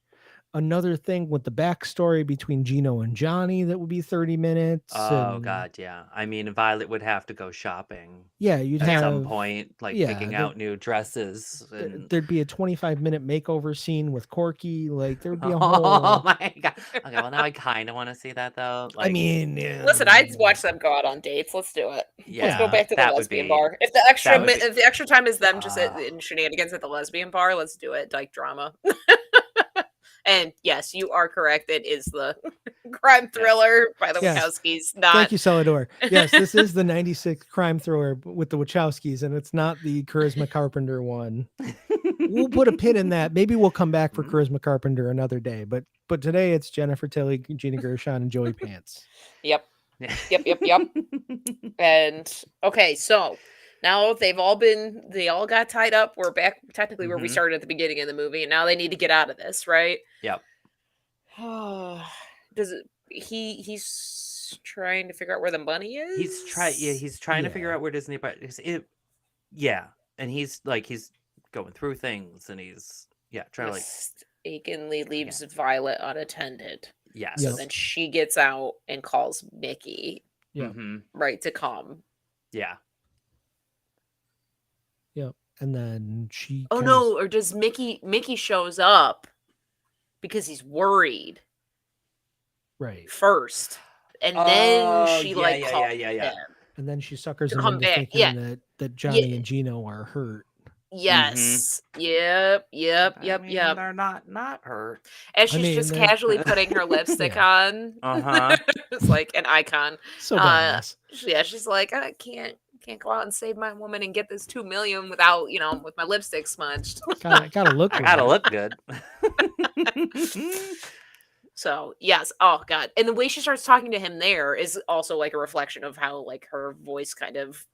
another thing with the backstory between Gino and Johnny that would be 30 minutes. Oh And God, yeah. I mean, Violet would have to go shopping yeah, you'd at some have, point, like yeah, picking out new dresses and there'd be a 25-minute makeover scene with Corky. Like there'd be a oh whole, my God. Okay, well now I kind of want to see that though. I Like, mean, Listen, I'd watch them go out on dates. Let's do it. Let's go yeah, back to the that would lesbian be bar. If the extra that would be if the extra time is them just uh, in shenanigans at the lesbian bar, let's do it. Like drama. And yes, you are correct. It is the crime yes. thriller by the Yes. Wachowskis. thank Not you, Celador. Yes, this is the 96 crime thriller with the Wachowskis, and it's not the Charisma Carpenter one. We'll put a pin in that. Maybe we'll come back for Mhm. Charisma Carpenter another day. But today it's Jennifer Tilly, Gina Gershon, and Joey Pants. Yep. And okay, so now they all got tied up. We're back technically where we Mhm. started at the beginning of the movie, and now they need to get out of this, right? Yep. Does it he's trying to figure out where the money is? He's trying to figure Yeah. out where Disney but yeah. And he's going through things and he's trying to Mistakenly leaves Violet unattended. yes. So Yep. then she gets out and calls Mickey, Yep. Mhm. right, to come. Yeah. Yep. And then she. Oh kind of- no, or does Mickey shows up because he's worried Right. first. And then she yeah, like yeah, calls yeah. him. And then she suckers To him come into back, thinking yeah. that Johnny Yeah. and Gino are hurt. Yes. Yep. I mean, they're not hurt. As I she's mean, just they're- casually putting her lipstick Yeah. on. Uh-huh. It's like an icon. So badass. She's like, I can't go out and save my woman and get this 2 million without, with my lipstick smudged. Gotta look. I good. gotta look good. So yes, oh god, and the way she starts talking to him there is also like a reflection of how like her voice kind of,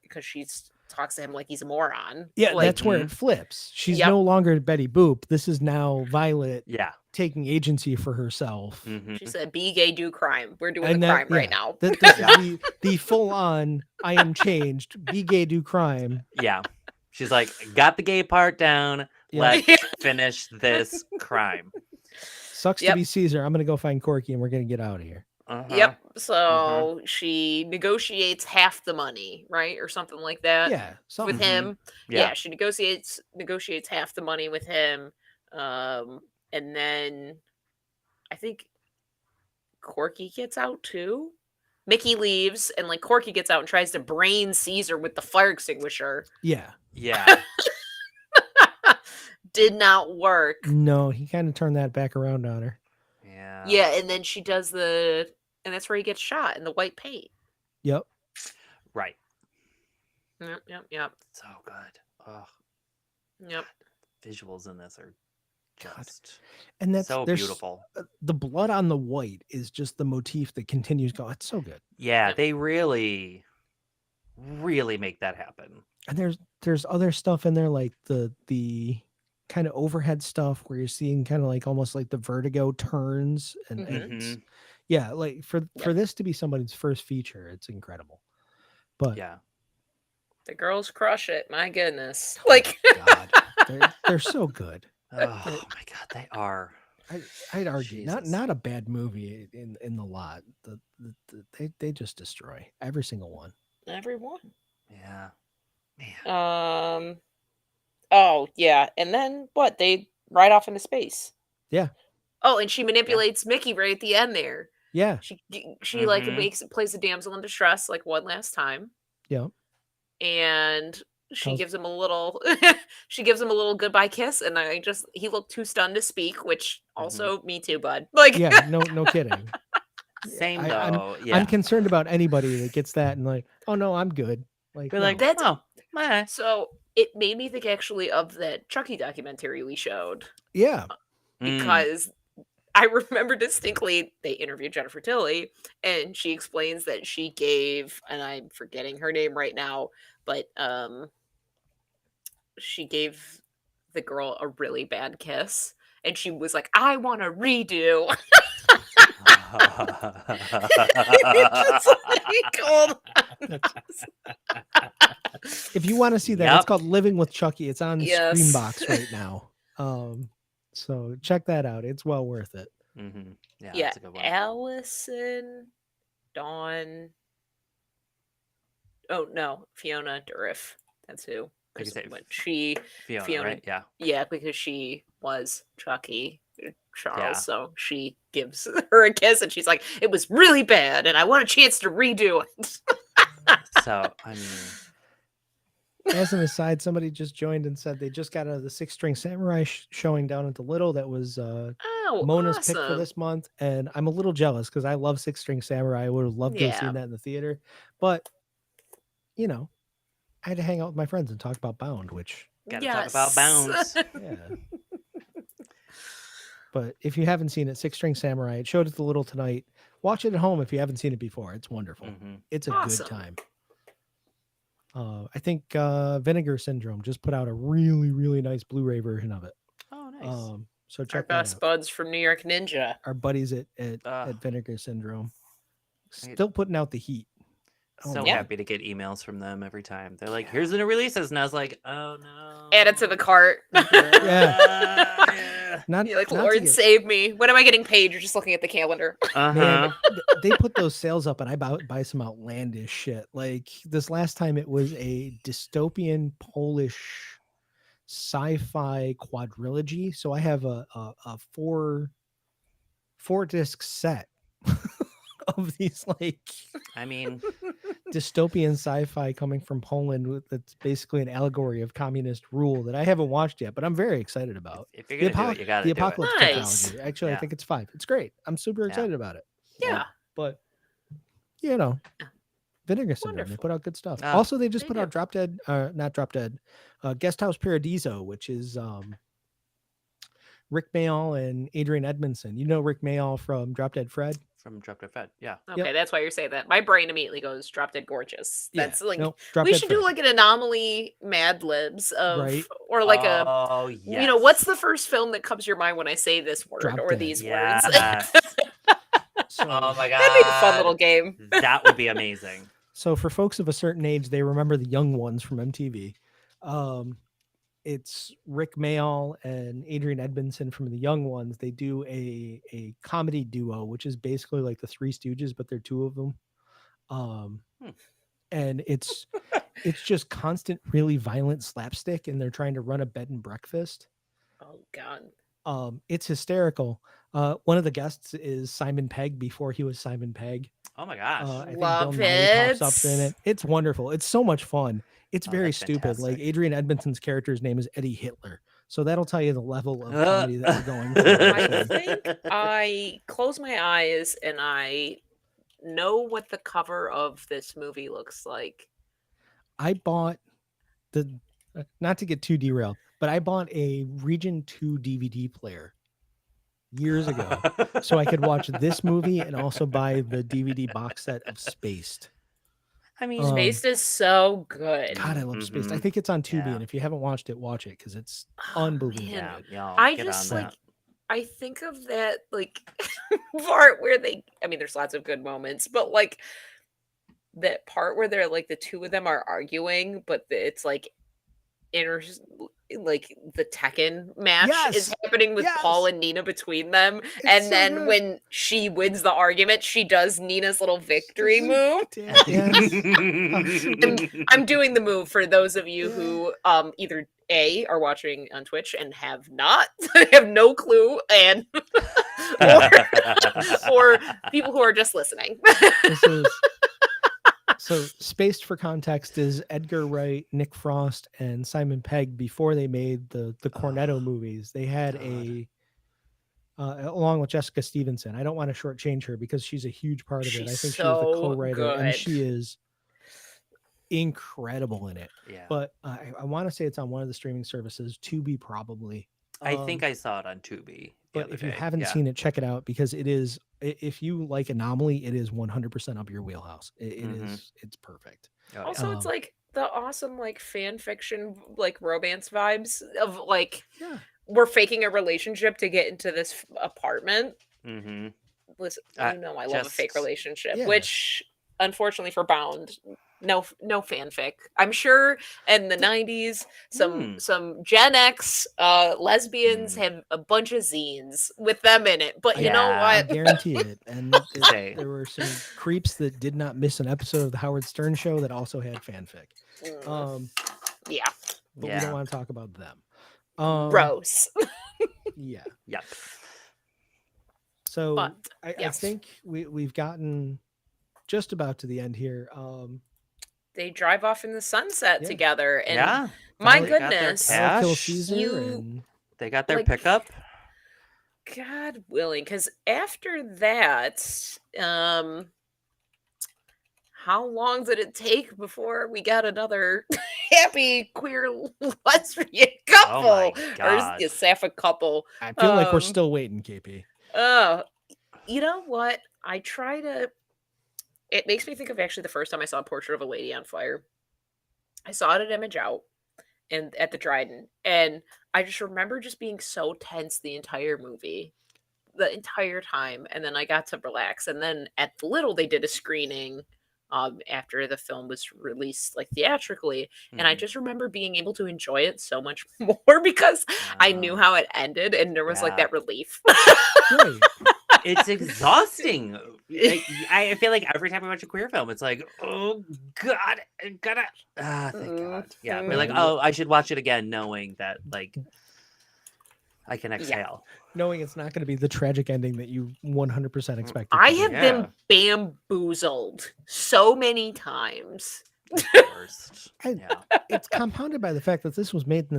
because she talks to him like he's a moron. Yeah, like, that's where it flips. She's Yep. no longer Betty Boop. This is now Violet Yeah. taking agency for herself. Mhm. she said, "Be gay, do crime." We're doing And the that- crime right yeah, now. This is the full on. I am changed. Be gay, do crime. Yeah. She's like, got the gay part down. Yeah. Let's finish this crime. Sucks to Yep. be Caesar. I'm gonna go find Corky and we're gonna get out of here. Uh-huh. Yep. So she negotiates half the money, right, or something like that. Yeah, something. With him. Yeah. She negotiates half the money with him. And then I think Corky gets out too. Mickey leaves and like Corky gets out and tries to brain Caesar with the fire extinguisher. Yeah. Yeah. Did not work. No, he kind of turned that back around on her. Yeah. Yeah, and then she does and that's where he gets shot in the white paint. Yep. Right. Yep. So good. Oh, Yep. visuals in this are God. just And that's so there's beautiful. the blood on the white is just the motif that continues going. It's so good. Yeah, Yep. they really make that happen. And there's other stuff in there like the kind of overhead stuff where you're seeing kind of like almost like the vertigo turns and it's, Mhm. yeah, like for this to be somebody's first feature, it's incredible. But Yeah. The girls crush it. My goodness. Like God, they're so good. Oh my God, they are. I'd argue Jesus. not a bad movie in the lot. They just destroy every single one. everyone. Yeah. Man. Oh yeah, and then what? They ride off into space. Yeah. Oh, and she manipulates Mickey right at the end there. Yeah. She like Mhm. plays the damsel in distress like one last time, Yeah. and she gives him a little she gives him a little goodbye kiss, and he looked too stunned to speak, which also me too, bud. Like Yeah, no kidding. Same I'm though. Yeah. I'm concerned about anybody that gets that and like, oh no, I'm good. Like, Be no. like, That's oh, meh. so it made me think actually of that Chucky documentary we showed Yeah. because I remember distinctly they interviewed Jennifer Tilly and she explains that she gave, and I'm forgetting her name right now, but she gave the girl a really bad kiss and she was like, I want to redo. Just like, hold on. If you want to see that, it's Yep. called Living with Chucky. It's on Yes. Screenbox right now. So check that out. It's well worth it. Mm-hmm. Yeah, Yeah, that's a good one. Allison, Dawn. Oh no, Fiona Dourif. That's who. Like you say, When she Fiona, right? Yeah. Yeah, because she was Chucky Charles, Yeah. so she gives her a kiss, and she's like, "It was really bad, and I want a chance to redo it." So, I mean, As an aside, somebody just joined and said they just got out of the Six String Samurai showing down at the Little. That was Oh, Mona's pick for awesome. this month, and I'm a little jealous because I love Six String Samurai. I would have loved to have Yeah. seen that in the theater, but you know, I had to hang out with my friends and talk about Bound, which gotta talk about bounds. yeah. But if you haven't seen it, Six String Samurai, it showed at the Little tonight. Watch it at home if you haven't seen it before. It's wonderful. Mhm. It's a Awesome. good time. I think Vinegar Syndrome just put out a really, really nice Blu-ray version of it. Oh, nice. So Our check that best out. buds from New York Ninja. Our buddies at Vinegar Syndrome Right. still putting out the heat. So Yeah. happy to get emails from them every time. They're like, "Here's the new releases," and I was like, "Oh no!" Add it to the cart. Yeah. Not You're like, not to Lord, get- save me. When am I getting paid? You're just looking at the calendar. Man, they put those sales up, and I buy some outlandish shit. Like this last time, it was a dystopian Polish sci-fi quadrilogy. So I have a four disc set of these like I mean, dystopian sci-fi coming from Poland that's basically an allegory of communist rule that I haven't watched yet, but I'm very excited about. if you're gonna do it, you gotta The do it. apocalypse Nice. technology. Actually, I Yeah. think it's 5. It's great. I'm super excited about it. Yeah. But you know, Vinegar Syndrome, they Wonderful. put out good stuff. Ah. Also, they just They put do. out Drop Dead, not Drop Dead, Guest House Paradiso, which is Rick Mayall and Adrian Edmondson. You know Rick Mayall from Drop Dead Fred? From Drop Dead Fed. Yeah. Okay, that's why you're saying that. My brain immediately goes Drop Dead Gorgeous. That's like no, Drop we Dead should do Fred. like an Anomaly Mad Libs of Right. or like a Oh, yes. you know, what's the first film that comes to your mind when I say this word Drop or Dead. these words? Yes. So, Oh my god. That'd be a fun little game. That would be amazing. so for folks of a certain age, they remember the young ones from MTV. It's Rick Mayall and Adrian Edmondson from the young ones. They do a comedy duo, which is basically like the Three Stooges, but they're two of them. And it's just constant, really violent slapstick, and they're trying to run a bed and breakfast. Oh god. It's hysterical. One of the guests is Simon Pegg before he was Simon Pegg. Oh my gosh. I think Love Bill Nye pops up in it. it. It's wonderful. It's so much fun. It's Oh, very that's stupid. Like fantastic. Adrian Edmondson's character's name is Eddie Hitler. So that'll tell you the level of comedy that we're going I for. think I close my eyes and I know what the cover of this movie looks like. I bought not to get too derailed, but I bought a Region 2 DVD player years ago so I could watch this movie and also buy the DVD box set of Spaced. I mean, Spaced is so good. God, I love Spaced. I Mhm. think it's on Tubi, Yeah. and if you haven't watched it, watch it because it's Oh, unbelievable. man. yeah, y'all I get just on like that. I think of that like part where I mean there's lots of good moments, but like that part where they're like the two of them are arguing, but it's like like the Tekken match is Yes! happening with Yes! Paul and Nina between them. It's And so then good. when she wins the argument, she does Nina's little victory move. Yes. I'm doing the move for those of you who either A are watching on Twitch and have not have no clue and or people who are just listening. This is So Spaced for context is Edgar Wright, Nick Frost, and Simon Pegg before they made the Cornetto movies. They had God. along with Jessica Stevenson. I don't want to shortchange her because she's a huge part of it. She's I think she is the so co-writer and good. she is incredible in it. Yeah. But I want to say it's on one of the streaming services, Tubi probably. I think I saw it on Tubi the But other if you day. haven't Yeah. seen it, check it out because it is. If you like Anomaly, it is 100% up your wheelhouse. It Mhm. is. It's perfect. Oh, yeah. Also, it's Um, like the awesome like fan fiction like romance vibes of like yeah. we're faking a relationship to get into this apartment. Mm-hmm. Listen, Uh, you know I love a fake just relationship, Yeah. which unfortunately for Bound, no fanfic. I'm sure in the 90s Hmm. some Gen X lesbians Hmm. have a bunch of zines with them in it. But you know Yeah. I what? guarantee it. And Say. there were some creeps that did not miss an episode of the Howard Stern show that also had fanfic. Mm, Um, yeah, but we don't Yeah. want to talk about them. gross. Yeah. Yep. So But I yes, think we've gotten just about to the end here. they drive off in the sunset Yeah. together, and Yeah. my Violet, They got their goodness, Violet kills cash. Caesar you and They got their like pickup. God willing, because after that, how long did it take before we got another happy queer lesbian Oh my couple or God. sapphic couple? I feel like we're Um, still waiting, KP. oh, you know what? I try to. It makes me think of actually the first time I saw a Portrait of a Lady on Fire. I saw it at Image Out and at the Dryden, and I just remember just being so tense the entire movie, the entire time, and then I got to relax. And then at the Little, they did a screening after the film was released, like theatrically, and I Mhm. just remember being able to enjoy it so much more because I knew Uh, how it ended, and there was like yeah. that relief. Right. It's exhausting. I feel like every time I watch a queer film, it's like, oh God, I gotta. Thank God. Yeah, but like, Mhm. Yeah. oh, I should watch it again, knowing that like I can Yeah. exhale. Knowing it's not going to be the tragic ending that you 100% expect it I to have be. Yeah. been bamboozled so many times. It's the worst. I- Yeah. It's compounded by the fact that this was made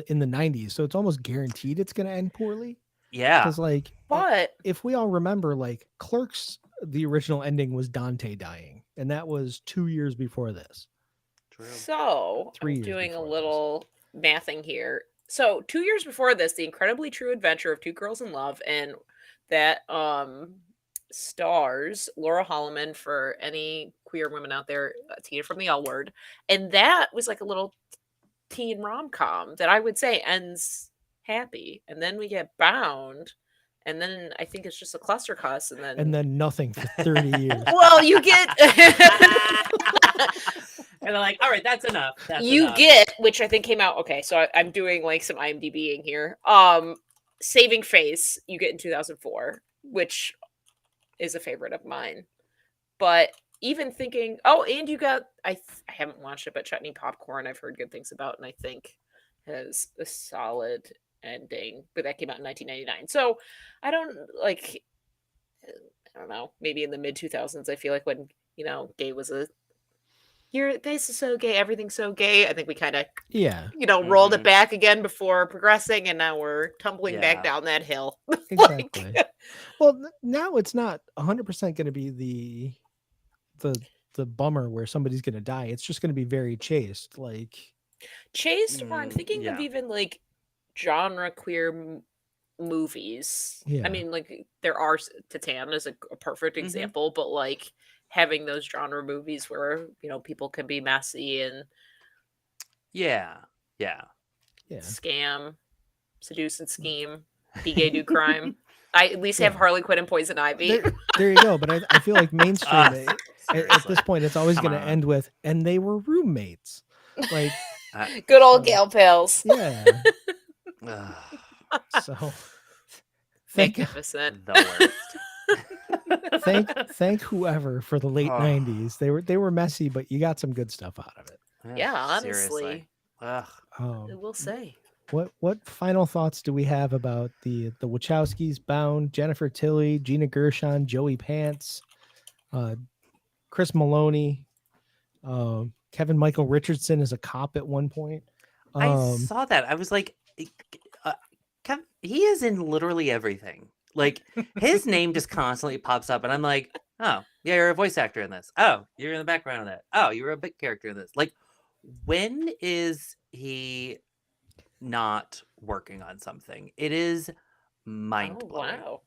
in the 90s, so it's almost guaranteed it's going to end poorly. Yeah. Because like, But if we all remember, like Clerks, the original ending was Dante dying, and that was 2 years before this. True. so 3 I'm years doing a before this. little mathing here. So 2 years before this, the incredibly true adventure of two girls in love, and that stars Laura Holloman for any queer women out there, Tina from the L Word, and that was like a little teen rom com that I would say ends happy, and then we get Bound, and then I think it's just a cluster cuss, And then nothing for 30 years. well, you get And they're like, all right, that's enough. That's you enough. get, which I think came out okay. So I'm doing like some IMDbing here. Saving Face you get in 2004, which is a favorite of mine. But even thinking, oh, and you got I haven't watched it, but Chutney Popcorn I've heard good things about, and I think has a solid ending. But that came out in 1999, so I don't like. I don't know. Maybe in the mid 2000s, I feel like when gay was a this is so gay, everything's so gay. I think we kind of Yeah, rolled it Mhm. back again before progressing, and now we're tumbling back Yeah. down that hill. exactly. Like, Well, now it's not 100% going to be the bummer where somebody's going to die. It's just going to be very chaste. Like, chased, or I'm thinking of Yeah. even like genre queer movies. I yeah, mean, like there are Titan is a perfect Mhm. example, but like having those genre movies where people can be messy and Yeah. Yeah. yeah, scam, seduce and scheme, be gay, do crime. I at least have Yeah. Harley Quinn and Poison Ivy. there you go. But I feel like mainstream Ah, at seriously. this point, it's always Come going to on. end with, and they were roommates. Like, Good old so- gal pals. yeah. Ugh, So thank Magnificent. the worst. thank whoever for the late Oh. 90s. They were messy, but you got some good stuff out of it. Yeah, Seriously. honestly, Ugh. I Um, will say. what final thoughts do we have about the Wachowskis, Bound, Jennifer Tilly, Gina Gershon, Joey Pants, Chris Maloney, Kevin Michael Richardson is a cop at one point. I saw that. I was like, uh, he is in literally everything. Like his name just constantly pops up, and I'm like, oh yeah, you're a voice actor in this. Oh, you're in the background of that. Oh, you were a big character in this. Like, when is he not working on something? It is mind Oh blowing. wow.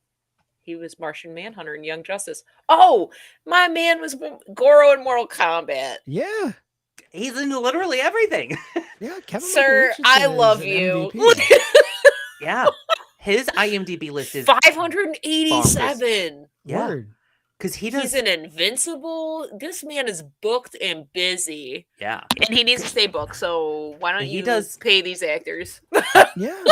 He was Martian Manhunter in Young Justice. Oh, my man was Goro in Mortal Kombat. Yeah, He's in literally everything. yeah. Kevin Michael Sir, I Richardson is love an you. MVP. Yeah, his IMDb list is bonkers. 587. Yeah, Word. because he He's does. an Invincible. This man is booked and busy. Yeah, And he needs to stay booked. So why don't he you does. pay these actors? Yeah.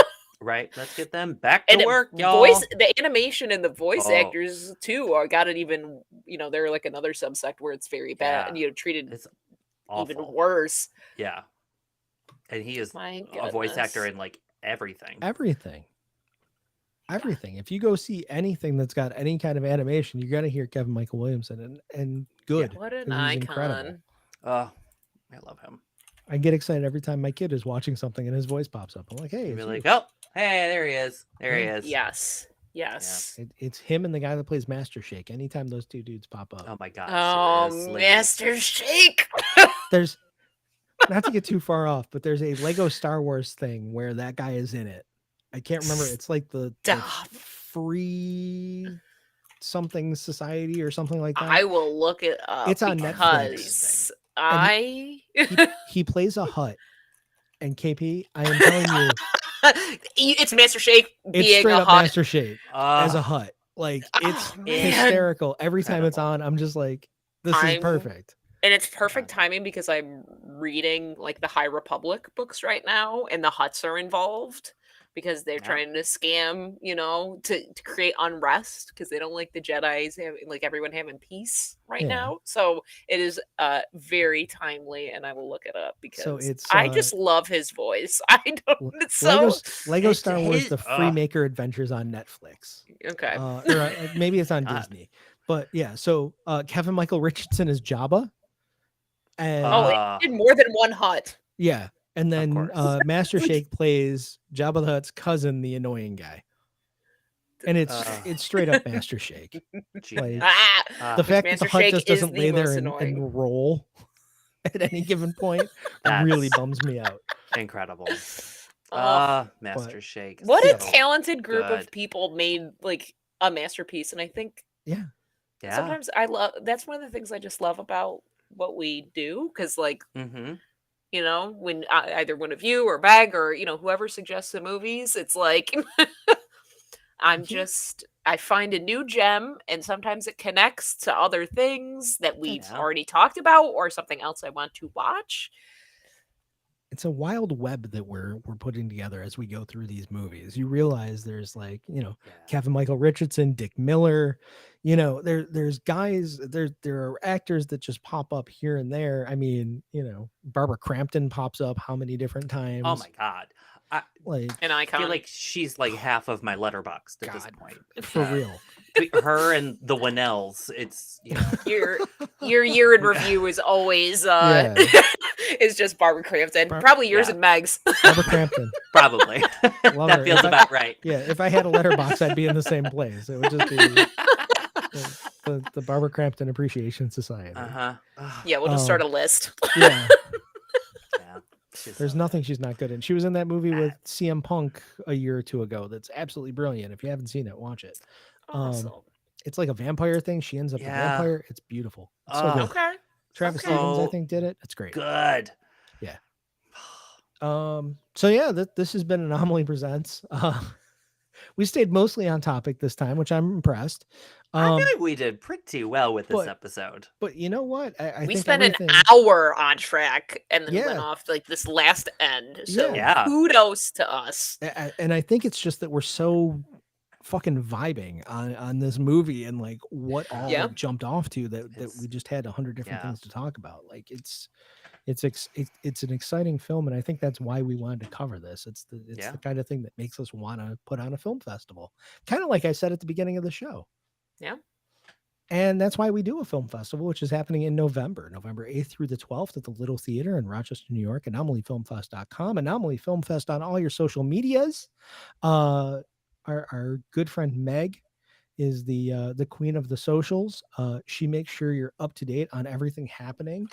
Right, let's get them back to And work, voice y'all. the animation and the voice Oh, actors too are got it even, they're like another subsect where it's very bad yeah, and treated it's even awful. worse. Yeah, and he is My a voice actor goodness. in like everything. Everything. Yeah. Everything. If you go see anything that's got any kind of animation, you're gonna hear Kevin Michael Williamson, and good, What an because he's incredible. icon. Oh, I love him. I get excited every time my kid is watching something and his voice pops up. I'm like, hey, You'd it's be you. like, oh, hey, there he is. There he Yeah. is. Yes. Yeah. Yes. It's him and the guy that plays Master Shake. Anytime those two dudes pop up, Oh my god, Oh, seriously. Master Shake. there's not to get too far off, but there's a Lego Star Wars thing where that guy is in it. I can't remember. It's like the Stop. free something society or something like that. I will look it up. It's on because And I he plays a hut. And KP, I am telling you, it's Master Shake it's being straight a up hut. Master Shake as a hut. Like, it's Oh, man. hysterical. Every time it's Incredible. on, I'm just like, this is I'm- perfect. And it's perfect timing because I'm reading like the High Republic books right now, and the Huts are involved because they're Yeah. trying to scam, to create unrest because they don't like the Jedi's having like everyone having peace right Yeah. now. So it is very timely, and I will look it up because it's, I just love his voice. I don't. It's so Lego it's Star Wars: his- The Freemaker Adventures on Netflix. okay. Or maybe it's on God. Disney. But yeah, so Kevin Michael Richardson is Jabba. And Oh, it did more than one hut. yeah. And then course. Master Shake plays Jabba the Hutt's cousin, the annoying guy. And it's straight up Master Shake. Genius. Ah, The which fact that Master the hut Shake just is doesn't the lay there most and annoying. roll at any given point really bums me out. Incredible. Oh, Master Shake. what a so talented group of good. people made like a masterpiece, and I think Yeah. Yeah. sometimes that's one of the things I just love about what we do because like Mm-hmm. when either one of you or Bag or whoever suggests the movies, it's like Yeah. I find a new gem, and sometimes it connects to other things that we've Yeah. already talked about or something else I want to watch. It's a wild web that we're putting together as we go through these movies. You realize there's like, Yeah. Kevin Michael Richardson, Dick Miller, there's guys, there are actors that just pop up here and there. I mean, Barbara Crampton pops up how many different times? Oh my god. I Like, An icon. feel like she's like half of my letterbox at this God, point. for real. Between her and the Winnells, it's your year in review is always Yeah. is just Barbara Crampton. Probably yours Yeah. and Meg's. Barbara Crampton. probably Love that her. feels If I- about right. Yeah, if I had a letterbox, I'd be in the same place. It would just be the Barbara Crampton Appreciation Society. Uh-huh. Yeah, we'll just start a list. Yeah. Yeah. She's There's so nothing good. she's not good in. She was in that movie with Ah. CM Punk a year or two ago. That's absolutely brilliant. If you haven't seen it, watch it. Awesome. It's like a vampire thing. She ends up a Yeah. vampire. It's beautiful. It's so good. Okay. Travis okay. Stevens, I So think, did it. It's great. Good. Yeah. So yeah, this has been Anomaly Presents. We stayed mostly on topic this time, which I'm impressed. I feel like we did pretty well with this but- episode. But you know what? I We think spent everything. an hour on track and then Yeah. went off like this last end. So Yeah. kudos to us. And I think it's just that we're so fucking vibing on this movie and like what all Yeah. it jumped off to that It's- we just had 100 different yeah. things to talk about. Like it's an exciting film, and I think that's why we wanted to cover this. It's Yeah. the kind of thing that makes us want to put on a film festival, kind of like I said at the beginning of the show. Yeah. And that's why we do a film festival, which is happening in November 8th through the 12th at the Little Theater in Rochester, New York. AnomalyFilmFest.com. Anomaly Film Fest on all your social medias. Our good friend Meg is the queen of the socials. She makes sure you're up to date on everything happening.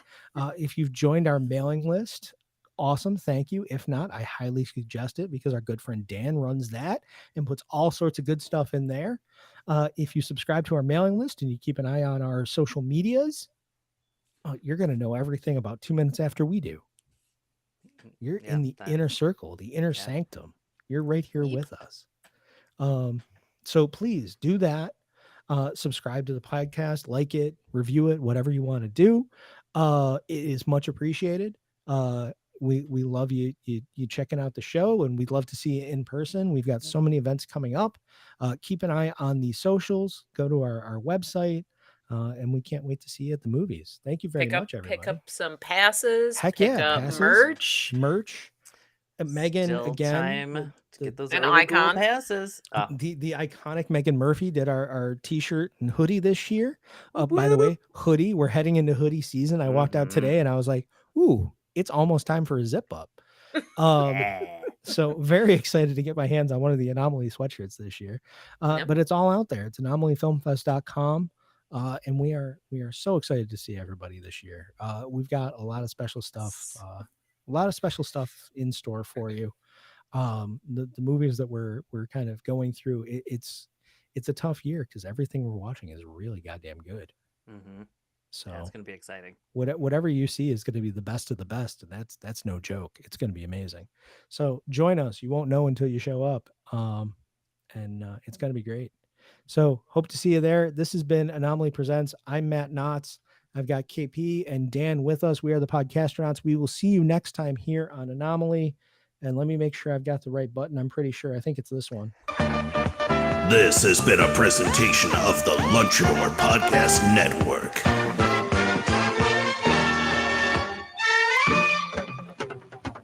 If you've joined our mailing list, awesome, thank you. If not, I highly suggest it because our good friend Dan runs that and puts all sorts of good stuff in there. If you subscribe to our mailing list and you keep an eye on our social medias, you're going to know everything about 2 minutes after we do. You're in the inner circle, the inner sanctum. You're right here with us. So please do that. Subscribe to the podcast, like it, review it, whatever you want to do. It is much appreciated. We love you checking out the show, and we'd love to see you in person. We've got so many events coming up. Keep an eye on the socials. Go to our website, and we can't wait to see you at the movies. Thank you very much, everybody. Pick up some passes. Heck pick yeah, up passes, merch. Megan, Still again, time to get those an early icon. Google passes. The iconic Megan Murphy did our t-shirt and hoodie this year. By the way, hoodie, we're heading into hoodie season. I walked out today and I was like, ooh, it's almost time for a zip up. So very excited to get my hands on one of the Anomaly sweatshirts this year. But it's all out there. It's anomalyfilmfest.com. And we are so excited to see everybody this year. We've got a lot of special stuff, in store for you. The movies that we're kind of going through, it's a tough year because everything we're watching is really goddamn good. So it's gonna be exciting. Whatever you see is going to be the best of the best, and that's no joke. It's going to be amazing. So join us. You won't know until you show up, and it's going to be great. So hope to see you there. This has been Anomaly Presents. I'm Matt Knotts. I've got KP and Dan with us. We are the Podcastronauts. We will see you next time here on Anomaly. And let me make sure I've got the right button. I'm pretty sure. I think it's this one. This has been a presentation of the Lunchador Podcast Network.